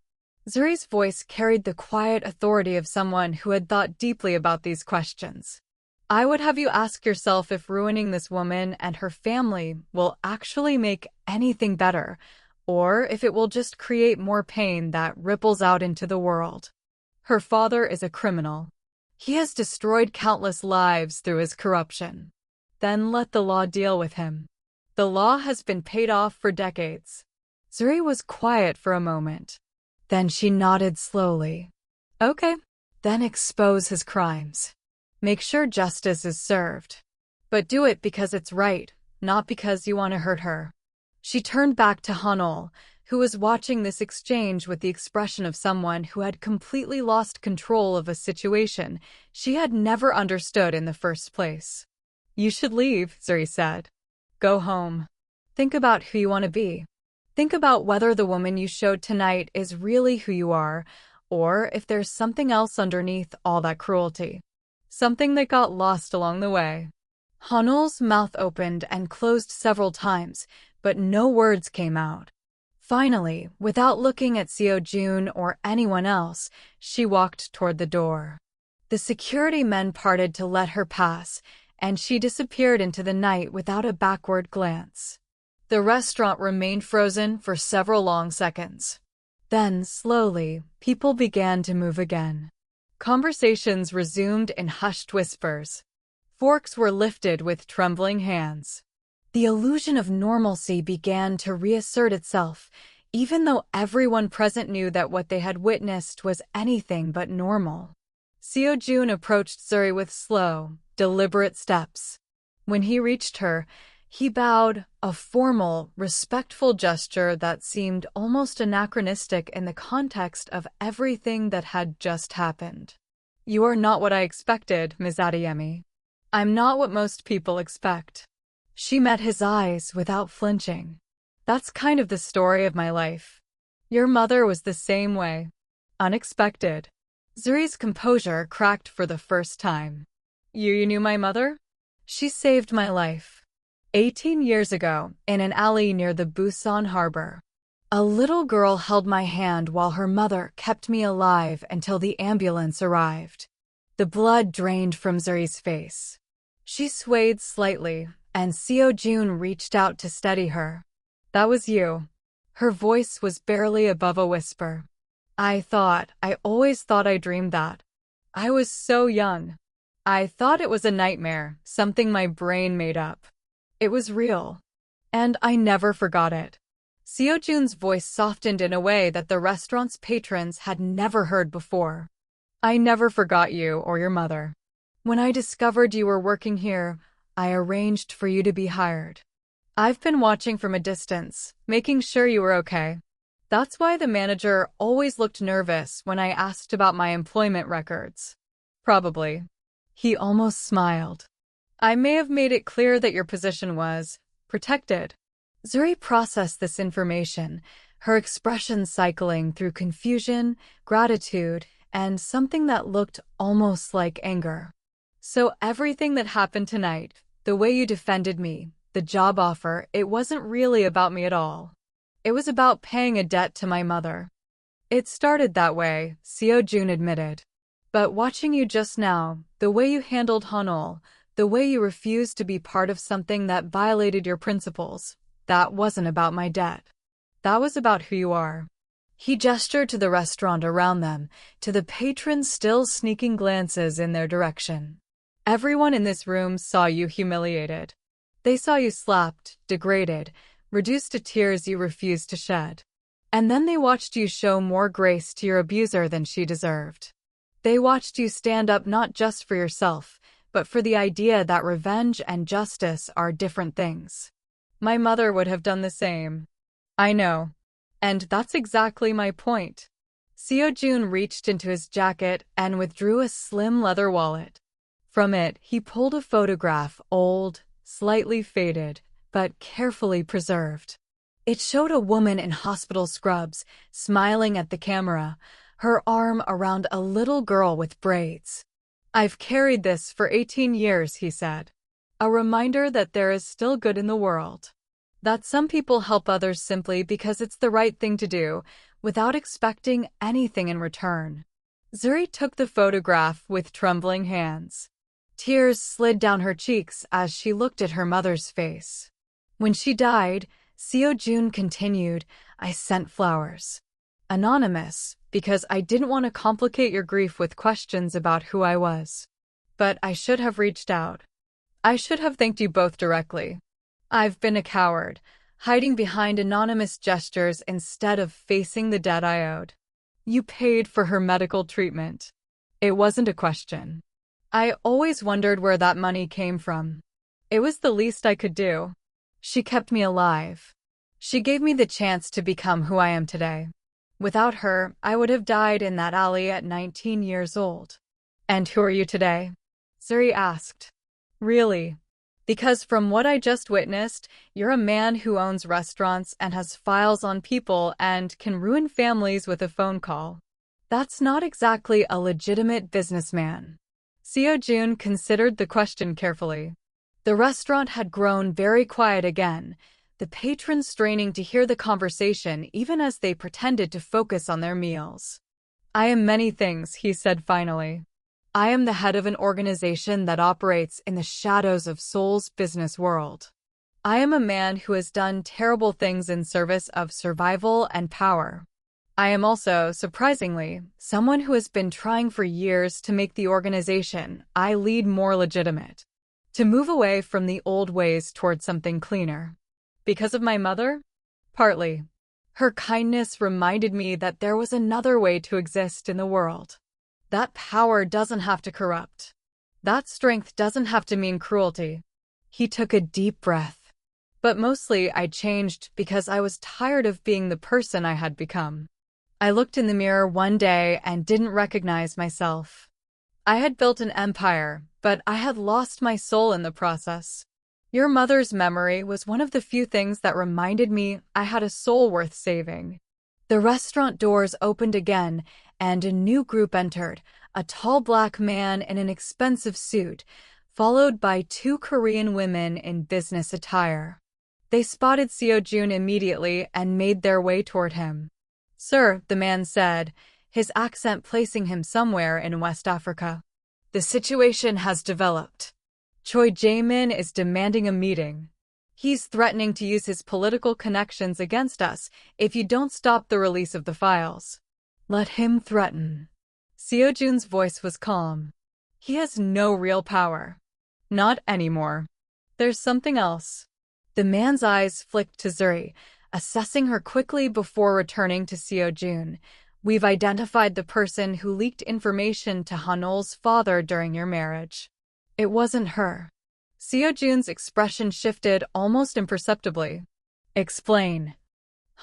Zuri's voice carried the quiet authority of someone who had thought deeply about these questions. "I would have you ask yourself if ruining this woman and her family will actually make anything better, or if it will just create more pain that ripples out into the world. Her father is a criminal. He has destroyed countless lives through his corruption. Then let the law deal with him. The law has been paid off for decades." Zuri was quiet for a moment. Then she nodded slowly. "Okay. Then expose his crimes. Make sure justice is served. But do it because it's right, not because you want to hurt her." She turned back to Hanol, who was watching this exchange with the expression of someone who had completely lost control of a situation she had never understood in the first place. "You should leave," Zuri said. "Go home. Think about who you want to be. Think about whether the woman you showed tonight is really who you are, or if there's something else underneath all that cruelty. Something that got lost along the way." Hanol's mouth opened and closed several times, but no words came out. Finally, without looking at Seo-jun or anyone else, she walked toward the door. The security men parted to let her pass, and she disappeared into the night without a backward glance. The restaurant remained frozen for several long seconds. Then, slowly, people began to move again. Conversations resumed in hushed whispers. Forks were lifted with trembling hands. The illusion of normalcy began to reassert itself, even though everyone present knew that what they had witnessed was anything but normal. Seo-jun approached Zuri with slow, deliberate steps. When he reached her, He bowed, a formal, respectful gesture that seemed almost anachronistic in the context of everything that had just happened. "You are not what I expected, Ms. Adeyemi. I'm not what most people expect." She met his eyes without flinching. "That's kind of the story of my life. Your mother was the same way. Unexpected." Zuri's composure cracked for the first time. You knew my mother?" "She saved my life. 18 years ago, in an alley near the Busan harbor. A little girl held my hand while her mother kept me alive until the ambulance arrived." The blood drained from Zuri's face. She swayed slightly, and Seo-jun reached out to steady her. "That was you." Her voice was barely above a whisper. I always thought I dreamed that. I was so young. I thought it was a nightmare, something my brain made up. It was real. And I never forgot it." Seo-jun's voice softened in a way that the restaurant's patrons had never heard before. "I never forgot you or your mother. When I discovered you were working here, I arranged for you to be hired. I've been watching from a distance, making sure you were okay. That's why the manager always looked nervous when I asked about my employment records." "Probably." He almost smiled. "I may have made it clear that your position was protected." Zuri processed this information, her expression cycling through confusion, gratitude, and something that looked almost like anger. "So everything that happened tonight, the way you defended me, the job offer, it wasn't really about me at all. It was about paying a debt to my mother." "It started that way," Seo-jun admitted. "But watching you just now, the way you handled Hanol, the way you refused to be part of something that violated your principles, that wasn't about my debt. That was about who you are." He gestured to the restaurant around them, to the patrons still sneaking glances in their direction. "Everyone in this room saw you humiliated. They saw you slapped, degraded, reduced to tears you refused to shed. And then they watched you show more grace to your abuser than she deserved. They watched you stand up not just for yourself, but for the idea that revenge and justice are different things. My mother would have done the same." "I know. And that's exactly my point." Seo-jun reached into his jacket and withdrew a slim leather wallet. From it, he pulled a photograph, old, slightly faded, but carefully preserved. It showed a woman in hospital scrubs, smiling at the camera, her arm around a little girl with braids. "I've carried this for 18 years, he said. "A reminder that there is still good in the world. That some people help others simply because it's the right thing to do, without expecting anything in return." Zuri took the photograph with trembling hands. Tears slid down her cheeks as she looked at her mother's face. "When she died," Seo-jun continued, "I sent flowers. Anonymous, because I didn't want to complicate your grief with questions about who I was. But I should have reached out. I should have thanked you both directly. I've been a coward, hiding behind anonymous gestures instead of facing the debt I owed. You paid for her medical treatment. It wasn't a question. I always wondered where that money came from. It was the least I could do. She kept me alive. She gave me the chance to become who I am today. Without her, I would have died in that alley at 19 years old." "And who are you today?" Zuri asked. "Really? Because from what I just witnessed, you're a man who owns restaurants and has files on people and can ruin families with a phone call. That's not exactly a legitimate businessman." Seo-jun considered the question carefully. The restaurant had grown very quiet again, the patrons straining to hear the conversation even as they pretended to focus on their meals. "I am many things," he said finally. "I am the head of an organization that operates in the shadows of Seoul's business world. I am a man who has done terrible things in service of survival and power. I am also, surprisingly, someone who has been trying for years to make the organization I lead more legitimate, to move away from the old ways toward something cleaner. Because of my mother? Partly. Her kindness reminded me that there was another way to exist in the world. That power doesn't have to corrupt. That strength doesn't have to mean cruelty." He took a deep breath. But mostly I changed because I was tired of being the person I had become. I looked in the mirror one day and didn't recognize myself. I had built an empire, but I had lost my soul in the process. Your mother's memory was one of the few things that reminded me I had a soul worth saving. The restaurant doors opened again, and a new group entered, a tall black man in an expensive suit, followed by two Korean women in business attire. They spotted Seo-jun immediately and made their way toward him. "Sir," the man said, his accent placing him somewhere in West Africa. "The situation has developed. Choi Jae-min is demanding a meeting. He's threatening to use his political connections against us if you don't stop the release of the files." "Let him threaten." Seo-jun's voice was calm. "He has no real power. Not anymore. There's something else." The man's eyes flicked to Zuri, assessing her quickly before returning to Seo-jun. "We've identified the person who leaked information to Hanol's father during your marriage." It wasn't her. Seo-jun's expression shifted almost imperceptibly. "Explain."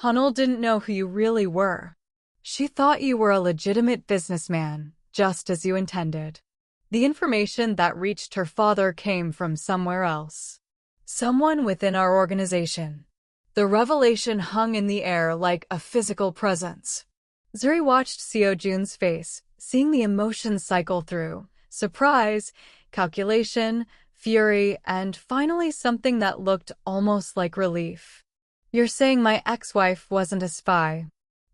"Hanol didn't know who you really were. She thought you were a legitimate businessman, just as you intended. The information that reached her father came from somewhere else. Someone within our organization." The revelation hung in the air like a physical presence. Zuri watched Seo-jun's face, seeing the emotions cycle through: surprise, calculation, fury, and finally something that looked almost like relief. "You're saying my ex-wife wasn't a spy?"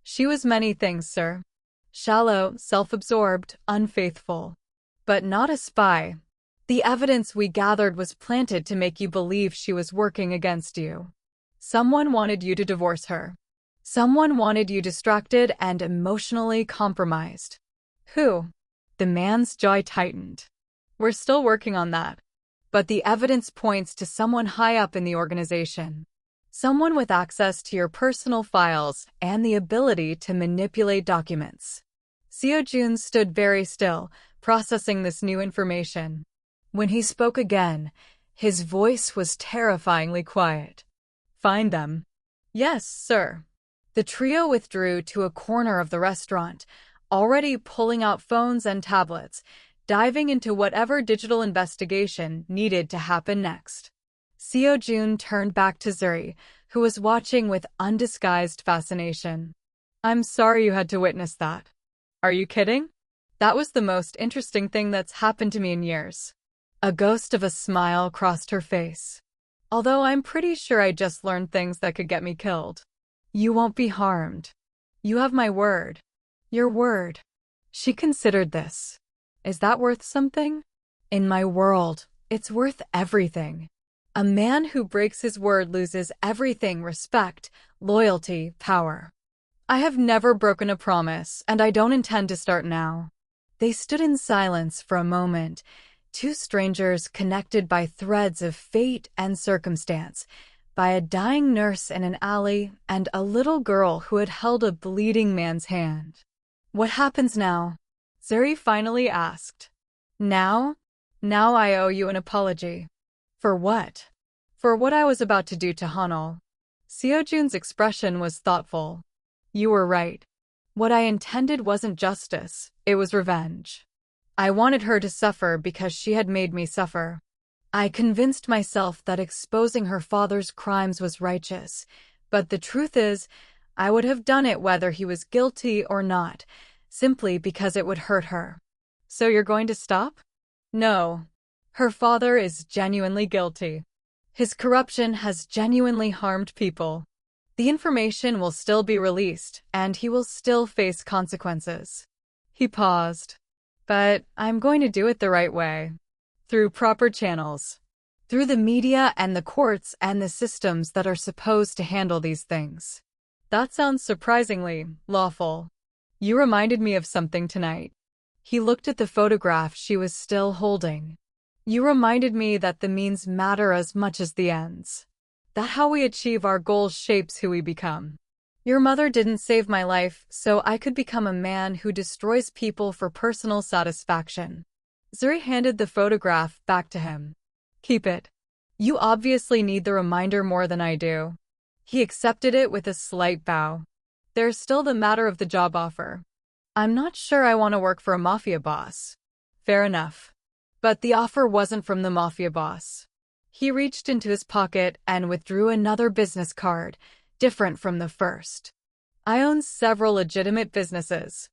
"She was many things, sir. Shallow, self-absorbed, unfaithful. But not a spy. The evidence we gathered was planted to make you believe she was working against you. Someone wanted you to divorce her. Someone wanted you distracted and emotionally compromised." "Who?" The man's jaw tightened. "We're still working on that. But the evidence points to someone high up in the organization. Someone with access to your personal files and the ability to manipulate documents." Seo-jun stood very still, processing this new information. When he spoke again, his voice was terrifyingly quiet. "Find them." "Yes, sir." The trio withdrew to a corner of the restaurant, already pulling out phones and tablets, diving into whatever digital investigation needed to happen next. Seo-jun turned back to Zuri, who was watching with undisguised fascination. "I'm sorry you had to witness that." "Are you kidding? That was the most interesting thing that's happened to me in years." A ghost of a smile crossed her face. "Although I'm pretty sure I just learned things that could get me killed." "You won't be harmed. You have my word." "Your word." She considered this. "Is that worth something?" "In my world, it's worth everything. A man who breaks his word loses everything: respect, loyalty, power." "I have never broken a promise, and I don't intend to start now." They stood in silence for a moment, two strangers connected by threads of fate and circumstance, by a dying nurse in an alley and a little girl who had held a bleeding man's hand. "What happens now?" Zuri finally asked. "Now? Now I owe you an apology." "For what?" "For what I was about to do to Hanol." Seo-jun's expression was thoughtful. "You were right. What I intended wasn't justice, it was revenge. I wanted her to suffer because she had made me suffer. I convinced myself that exposing her father's crimes was righteous, but the truth is, I would have done it whether he was guilty or not, simply because it would hurt her." "So you're going to stop?" "No. Her father is genuinely guilty. His corruption has genuinely harmed people. The information will still be released, and he will still face consequences." He paused. "But I'm going to do it the right way. Through proper channels. Through the media and the courts and the systems that are supposed to handle these things." "That sounds surprisingly lawful." "You reminded me of something tonight." He looked at the photograph she was still holding. "You reminded me that the means matter as much as the ends. That how we achieve our goals shapes who we become. Your mother didn't save my life, so I could become a man who destroys people for personal satisfaction." Zuri handed the photograph back to him. "Keep it. You obviously need the reminder more than I do. He accepted it with a slight bow. There's still the matter of the job offer. I'm not sure I want to work for a mafia boss. Fair enough. But the offer wasn't from the mafia boss. He reached into his pocket and withdrew another business card, different from the first. I own several legitimate businesses.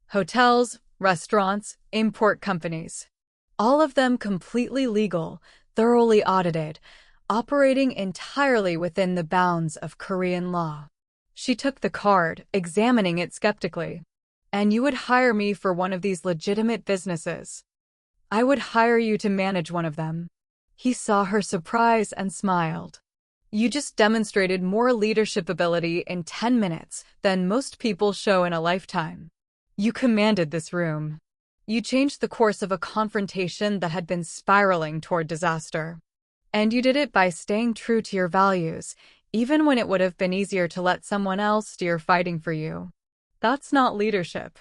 Hotels, restaurants, import companies. All of them completely legal, thoroughly audited, operating entirely within the bounds of Korean law. She took the card, examining it skeptically. And you would hire me for one of these legitimate businesses. I would hire you to manage one of them. He saw her surprise and smiled. You just demonstrated more leadership ability in 10 minutes than most people show in a lifetime. You commanded this room. You changed the course of a confrontation that had been spiraling toward disaster. And you did it by staying true to your values, even when it would have been easier to let someone else steer fighting for you. That's not leadership.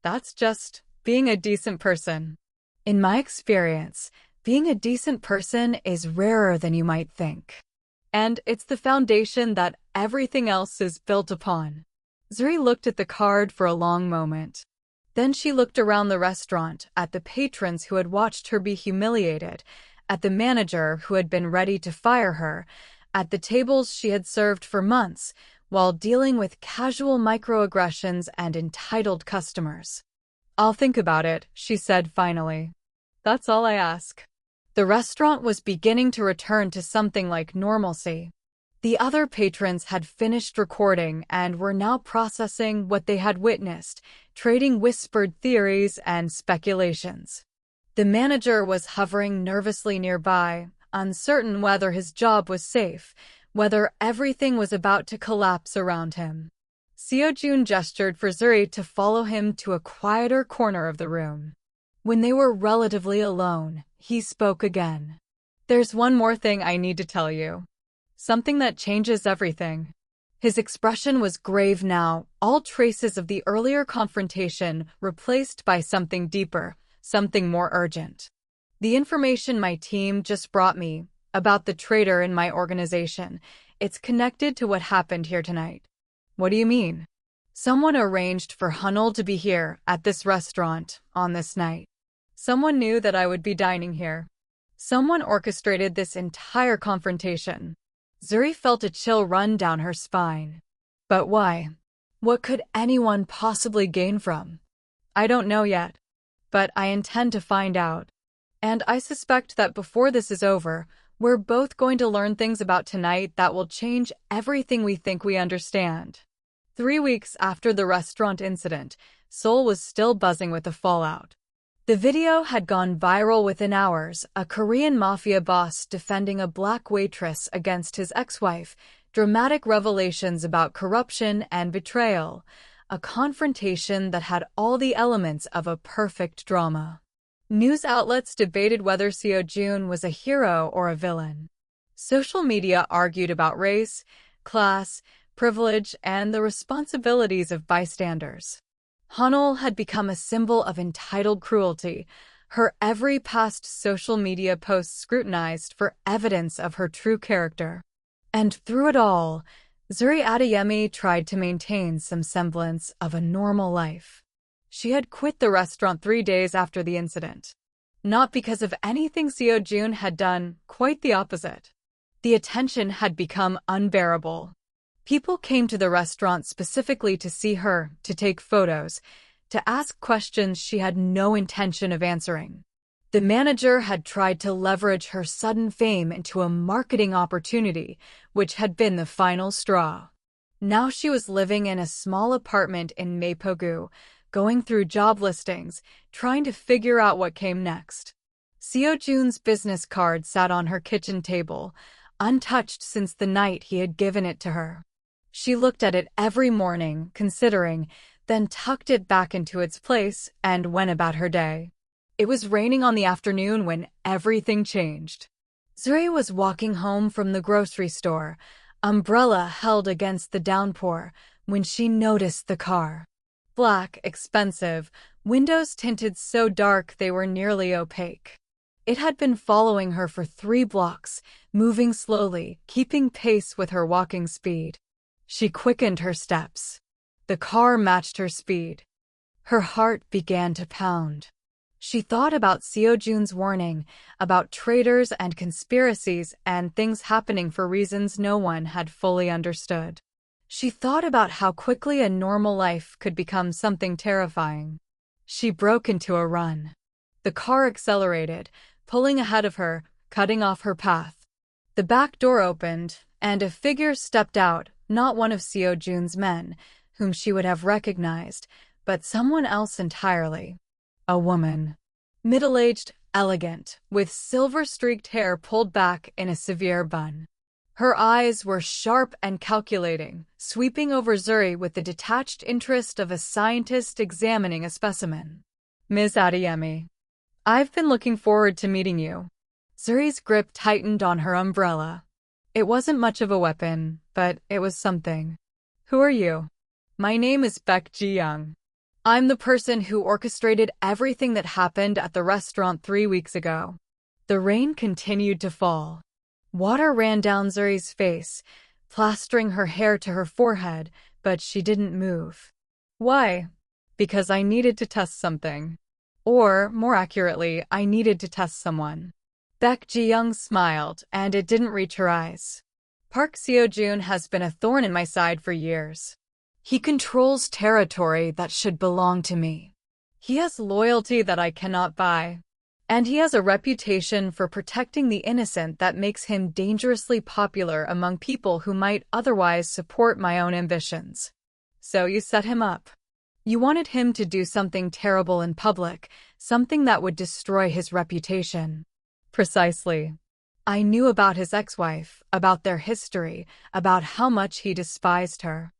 That's just being a decent person. In my experience, being a decent person is rarer than you might think. And it's the foundation that everything else is built upon. Zuri looked at the card for a long moment. Then she looked around the restaurant, at the patrons who had watched her be humiliated, at the manager who had been ready to fire her, at the tables she had served for months, while dealing with casual microaggressions and entitled customers. I'll think about it, she said finally. That's all I ask. The restaurant was beginning to return to something like normalcy. The other patrons had finished recording and were now processing what they had witnessed, trading whispered theories and speculations. The manager was hovering nervously nearby, uncertain whether his job was safe, whether everything was about to collapse around him. Seo-jun gestured for Zuri to follow him to a quieter corner of the room. When they were relatively alone, he spoke again. There's one more thing I need to tell you. Something that changes everything. His expression was grave now, all traces of the earlier confrontation replaced by something deeper, something more urgent. The information my team just brought me about the traitor in my organization, it's connected to what happened here tonight. What do you mean? Someone arranged for Hunnel to be here at this restaurant on this night. Someone knew that I would be dining here. Someone orchestrated this entire confrontation. Zuri felt a chill run down her spine. But why? What could anyone possibly gain from? I don't know yet, but I intend to find out. And I suspect that before this is over, we're both going to learn things about tonight that will change everything we think we understand. 3 weeks after the restaurant incident, Seoul was still buzzing with the fallout. The video had gone viral within hours, a Korean mafia boss defending a black waitress against his ex-wife, dramatic revelations about corruption and betrayal, a confrontation that had all the elements of a perfect drama. News outlets debated whether Seo-jun was a hero or a villain. Social media argued about race, class, privilege, and the responsibilities of bystanders. Hunnel had become a symbol of entitled cruelty, her every past social media post scrutinized for evidence of her true character. And through it all, Zuri Adeyemi tried to maintain some semblance of a normal life. She had quit the restaurant 3 days after the incident. Not because of anything Seo-jun had done, quite the opposite. The attention had become unbearable. People came to the restaurant specifically to see her, to take photos, to ask questions she had no intention of answering. The manager had tried to leverage her sudden fame into a marketing opportunity, which had been the final straw. Now she was living in a small apartment in Mapogu, going through job listings, trying to figure out what came next. Seo-jun's business card sat on her kitchen table, untouched since the night he had given it to her. She looked at it every morning, considering, then tucked it back into its place and went about her day. It was raining on the afternoon when everything changed. Zuri was walking home from the grocery store, umbrella held against the downpour, when she noticed the car. Black, expensive, windows tinted so dark they were nearly opaque. It had been following her for 3 blocks, moving slowly, keeping pace with her walking speed. She quickened her steps. The car matched her speed. Her heart began to pound. She thought about Seo-jun's warning, about traitors and conspiracies and things happening for reasons no one had fully understood. She thought about how quickly a normal life could become something terrifying. She broke into a run. The car accelerated, pulling ahead of her, cutting off her path. The back door opened, and a figure stepped out, not one of Seo-jun's men, whom she would have recognized, but someone else entirely. A woman. Middle-aged, elegant, with silver-streaked hair pulled back in a severe bun. Her eyes were sharp and calculating, sweeping over Zuri with the detached interest of a scientist examining a specimen. Ms. Adeyemi, I've been looking forward to meeting you. Zuri's grip tightened on her umbrella. It wasn't much of a weapon, but it was something. Who are you? My name is Baek Ji-young. I'm the person who orchestrated everything that happened at the restaurant 3 weeks ago. The rain continued to fall. Water ran down Zuri's face, plastering her hair to her forehead, but she didn't move. Why? Because I needed to test something. Or, more accurately, I needed to test someone. Baek Ji-young smiled, and it didn't reach her eyes. Park Seo-jun has been a thorn in my side for years. He controls territory that should belong to me. He has loyalty that I cannot buy. And he has a reputation for protecting the innocent that makes him dangerously popular among people who might otherwise support my own ambitions. So you set him up. You wanted him to do something terrible in public, something that would destroy his reputation. Precisely. I knew about his ex-wife, about their history, about how much he despised her.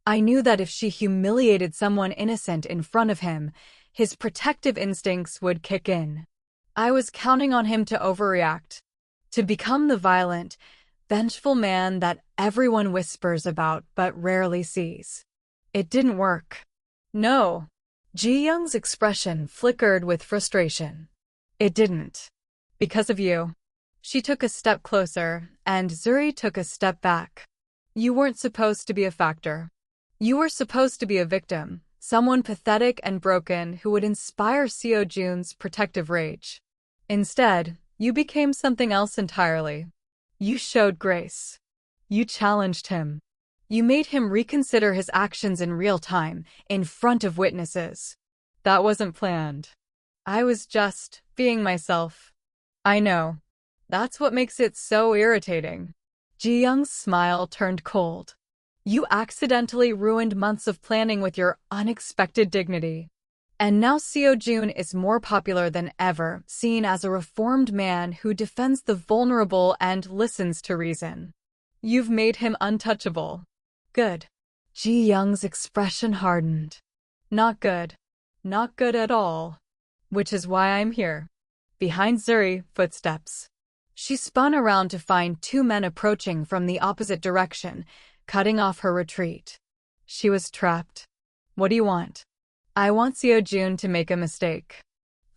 I knew that if she humiliated someone innocent in front of him, his protective instincts would kick in. I was counting on him to overreact, to become the violent, vengeful man that everyone whispers about but rarely sees. It didn't work. No. Ji-young's expression flickered with frustration. It didn't. Because of you. She took a step closer, and Zuri took a step back. You weren't supposed to be a factor. You were supposed to be a victim, someone pathetic and broken who would inspire Seo-jun's protective rage. Instead, you became something else entirely. You showed grace. You challenged him. You made him reconsider his actions in real time, in front of witnesses. That wasn't planned. I was just being myself. I know. That's what makes it so irritating. Ji-young's smile turned cold. You accidentally ruined months of planning with your unexpected dignity. And now Seo-jun is more popular than ever, seen as a reformed man who defends the vulnerable and listens to reason. You've made him untouchable. Good. Ji-young's expression hardened. Not good. Not good at all. Which is why I'm here. Behind Zuri, footsteps. She spun around to find 2 men approaching from the opposite direction, cutting off her retreat. She was trapped. What do you want? I want Seo-jun to make a mistake.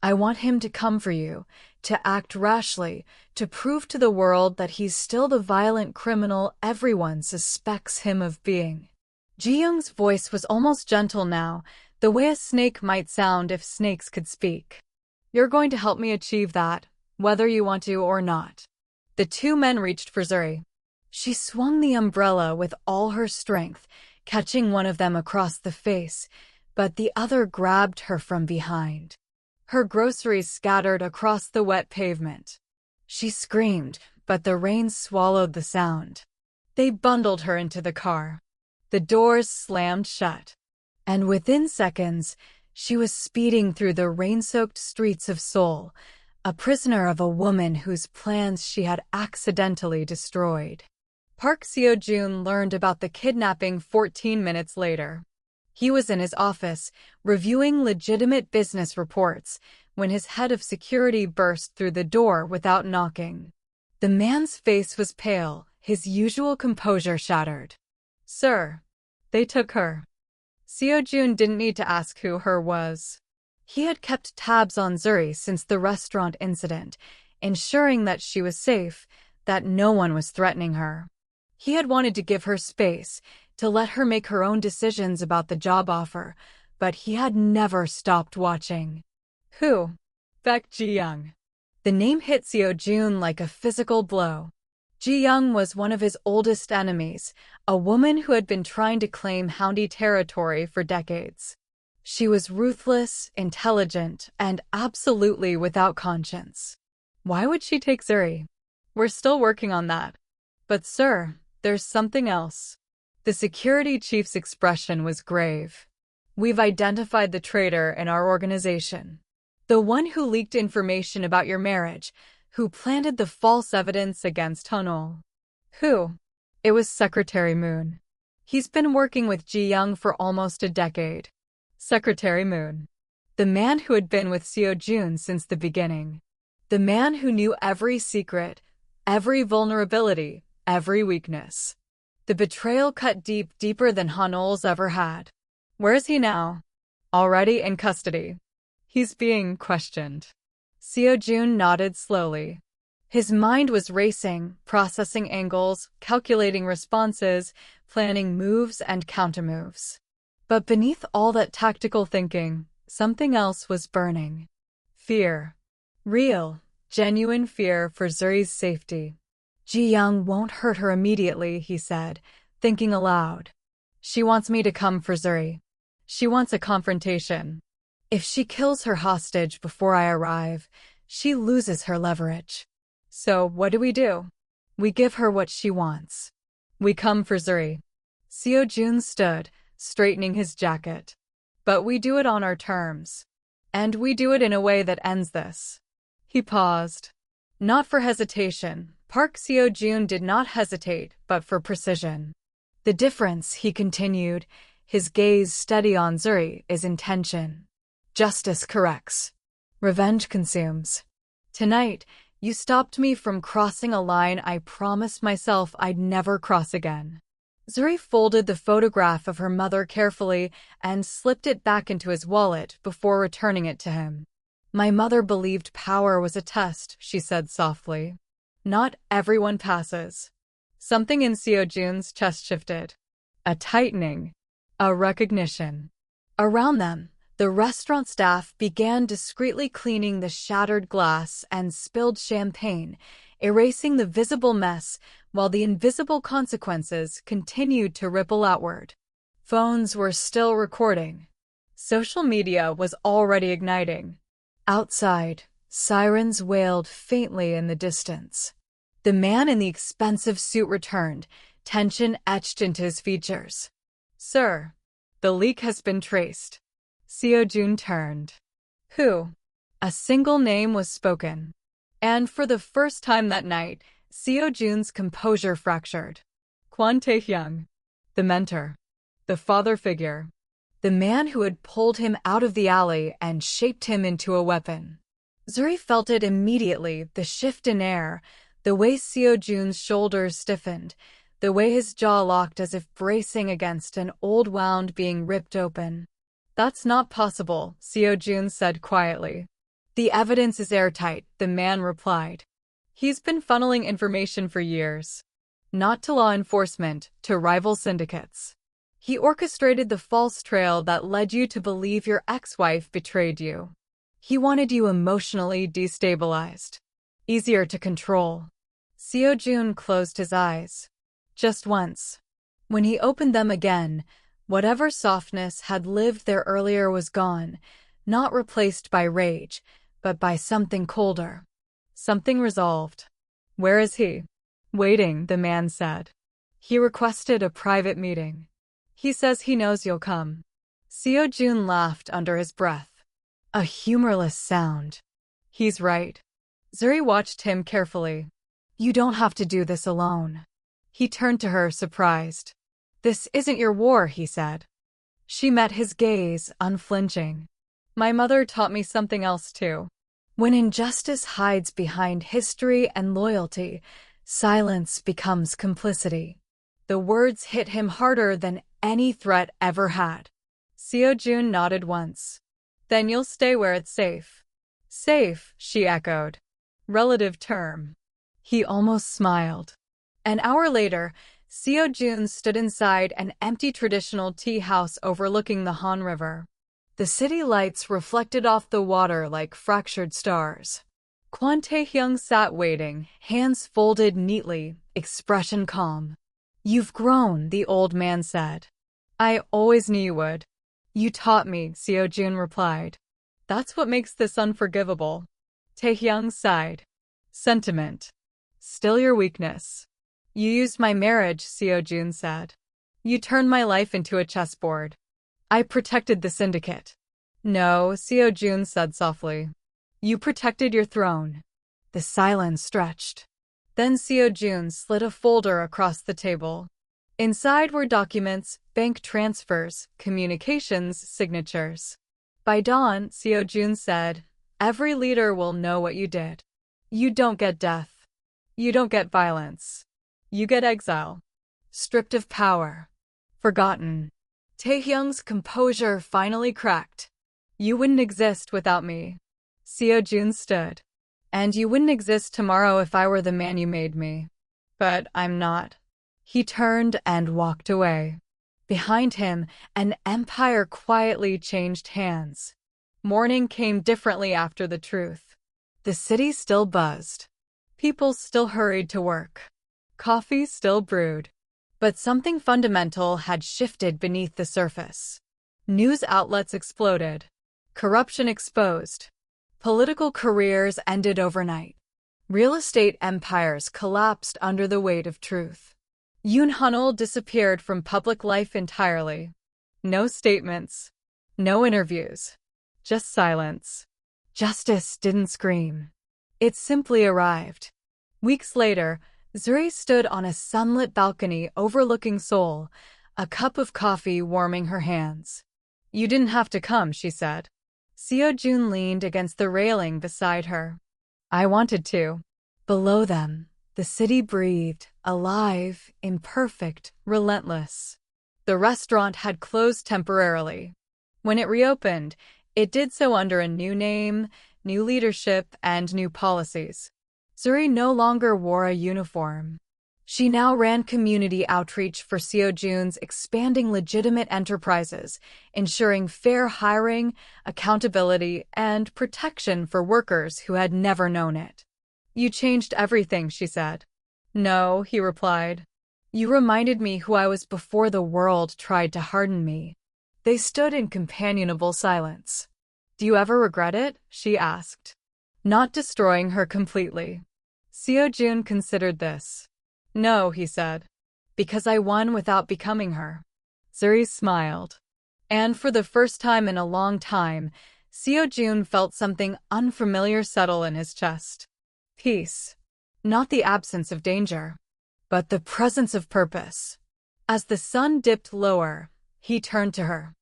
I want him to come for you, to act rashly, to prove to the world that he's still the violent criminal everyone suspects him of being. Ji-young's voice was almost gentle now, the way a snake might sound if snakes could speak. You're going to help me achieve that, whether you want to or not. The 2 men reached for Zuri. She swung the umbrella with all her strength, catching one of them across the face, but the other grabbed her from behind. Her groceries scattered across the wet pavement. She screamed, but the rain swallowed the sound. They bundled her into the car. The doors slammed shut. And within seconds, she was speeding through the rain-soaked streets of Seoul, a prisoner of a woman whose plans she had accidentally destroyed. Park Seo-jun learned about the kidnapping 14 minutes later. He was in his office, reviewing legitimate business reports, when his head of security burst through the door without knocking. The man's face was pale, his usual composure shattered. Sir. They took her. Seo-jun didn't need to ask who her was. He had kept tabs on Zuri since the restaurant incident, ensuring that she was safe, that no one was threatening her. He had wanted to give her space, to let her make her own decisions about the job offer, but he had never stopped watching. Who? Baek Ji-young. The name hit Seo-jun like a physical blow. Ji-young was one of his oldest enemies, a woman who had been trying to claim Houndy territory for decades. She was ruthless, intelligent, and absolutely without conscience. Why would she take Zuri? We're still working on that. But sir, there's something else. The security chief's expression was grave. We've identified the traitor in our organization. The one who leaked information about your marriage, who planted the false evidence against Hunol. Who? It was Secretary Moon. He's been working with Ji-young for almost a decade. Secretary Moon. The man who had been with Seo-jun since the beginning. The man who knew every secret, every vulnerability, every weakness. The betrayal cut deeper than Hunol's ever had. Where is he now? Already in custody. He's being questioned. Seo-jun nodded slowly. His mind was racing, processing angles, calculating responses, planning moves and countermoves. But beneath all that tactical thinking, something else was burning. Fear. Real, genuine fear for Zuri's safety. Ji-young won't hurt her immediately, he said, thinking aloud. She wants me to come for Zuri. She wants a confrontation. If she kills her hostage before I arrive, she loses her leverage. So what do? We give her what she wants. We come for Zuri. Seo-jun stood, straightening his jacket. But we do it on our terms. And we do it in a way that ends this. He paused. Not for hesitation. Park Seo-jun did not hesitate, but for precision. The difference, he continued, his gaze steady on Zuri, is intention. Justice corrects. Revenge consumes. Tonight, you stopped me from crossing a line I promised myself I'd never cross again. Zuri folded the photograph of her mother carefully and slipped it back into his wallet before returning it to him. My mother believed power was a test, she said softly. Not everyone passes. Something in Seo-jun's chest shifted. A tightening. A recognition. Around them, the restaurant staff began discreetly cleaning the shattered glass and spilled champagne, erasing the visible mess while the invisible consequences continued to ripple outward. Phones were still recording. Social media was already igniting. Outside, sirens wailed faintly in the distance. The man in the expensive suit returned, tension etched into his features. Sir, the leak has been traced. Seo-jun turned. Who? A single name was spoken. And for the first time that night, Seo-jun's composure fractured. Kwon Tae-hyung. The mentor. The father figure. The man who had pulled him out of the alley and shaped him into a weapon. Zuri felt it immediately, the shift in air, the way Seo-jun's shoulders stiffened, the way his jaw locked as if bracing against an old wound being ripped open. That's not possible, Seo-jun said quietly. The evidence is airtight, the man replied. He's been funneling information for years. Not to law enforcement, to rival syndicates. He orchestrated the false trail that led you to believe your ex-wife betrayed you. He wanted you emotionally destabilized. Easier to control. Seo-jun closed his eyes. Just once. When he opened them again, whatever softness had lived there earlier was gone, not replaced by rage, but by something colder. Something resolved. Where is he? Waiting, the man said. He requested a private meeting. He says he knows you'll come. Seo-jun laughed under his breath. A humorless sound. He's right. Zuri watched him carefully. You don't have to do this alone. He turned to her, surprised. This isn't your war, he said. She met his gaze, unflinching. My mother taught me something else too. When injustice hides behind history and loyalty, silence becomes complicity. The words hit him harder than any threat ever had. Seo-jun nodded once. Then you'll stay where it's safe. Safe, she echoed. Relative term. He almost smiled. An hour later, Seo Jun stood inside an empty traditional tea house overlooking the Han River. The city lights reflected off the water like fractured stars. Kwon Tae-hyung sat waiting, hands folded neatly, expression calm. "You've grown," the old man said. "I always knew you would." "You taught me," Seo Jun replied. "That's what makes this unforgivable." Tae-hyung sighed. "Sentiment. Still your weakness." "You used my marriage," Seo Jun said. "You turned my life into a chessboard." "I protected the syndicate." "No," Seo Jun said softly. "You protected your throne." The silence stretched. Then Seo Jun slid a folder across the table. Inside were documents, bank transfers, communications, signatures. By dawn, Seo Jun said, "Every leader will know what you did. You don't get death. You don't get violence. You get exile. Stripped of power. Forgotten." Taehyung's composure finally cracked. "You wouldn't exist without me." Seo Jun stood. "And you wouldn't exist tomorrow if I were the man you made me." "But I'm not." He turned and walked away. Behind him, an empire quietly changed hands. Morning came differently after the truth. The city still buzzed. People still hurried to work. Coffee still brewed. But something fundamental had shifted beneath the surface. News outlets exploded. Corruption exposed. Political careers ended overnight. Real estate empires collapsed under the weight of truth. Yoon Hunol disappeared from public life entirely. No statements. No interviews. Just silence. Justice didn't scream. It simply arrived. Weeks later, Zuri stood on a sunlit balcony overlooking Seoul, a cup of coffee warming her hands. "You didn't have to come," she said. Seo Jun leaned against the railing beside her. "I wanted to." Below them, the city breathed, alive, imperfect, relentless. The restaurant had closed temporarily. When it reopened, it did so under a new name, new leadership, and new policies. Zuri no longer wore a uniform. She now ran community outreach for Seo Jun's expanding legitimate enterprises, ensuring fair hiring, accountability, and protection for workers who had never known it. "You changed everything," she said. "No," he replied. "You reminded me who I was before the world tried to harden me." They stood in companionable silence. "Do you ever regret it?" she asked. "Not destroying her completely." Seo Jun considered this. "No," he said. "Because I won without becoming her." Zuri smiled. And for the first time in a long time, Seo Jun felt something unfamiliar settle in his chest. Peace. Not the absence of danger, but the presence of purpose. As the sun dipped lower, he turned to her.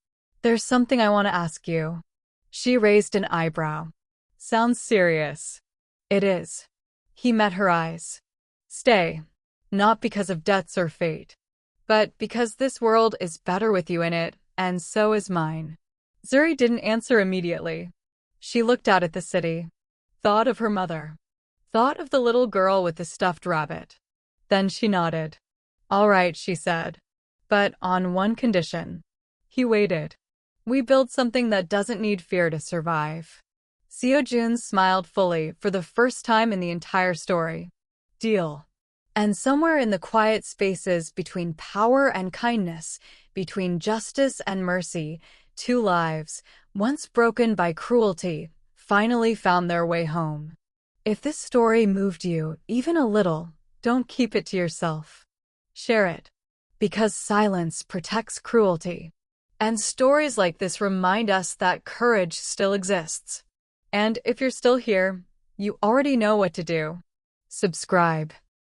"There's something I want to ask you." She raised an eyebrow. "Sounds serious." "It is." He met her eyes. "Stay. Not because of debts or fate, but because this world is better with you in it, and so is mine." Zuri didn't answer immediately. She looked out at the city. Thought of her mother. Thought of the little girl with the stuffed rabbit. Then she nodded. "All right," she said. "But on one condition." He waited. "We build something that doesn't need fear to survive." Seo Jun smiled fully for the first time in the entire story. "Deal." And somewhere in the quiet spaces between power and kindness, between justice and mercy, two lives, once broken by cruelty, finally found their way home. If this story moved you, even a little, don't keep it to yourself. Share it. Because silence protects cruelty. And stories like this remind us that courage still exists. And if you're still here, you already know what to do. Subscribe.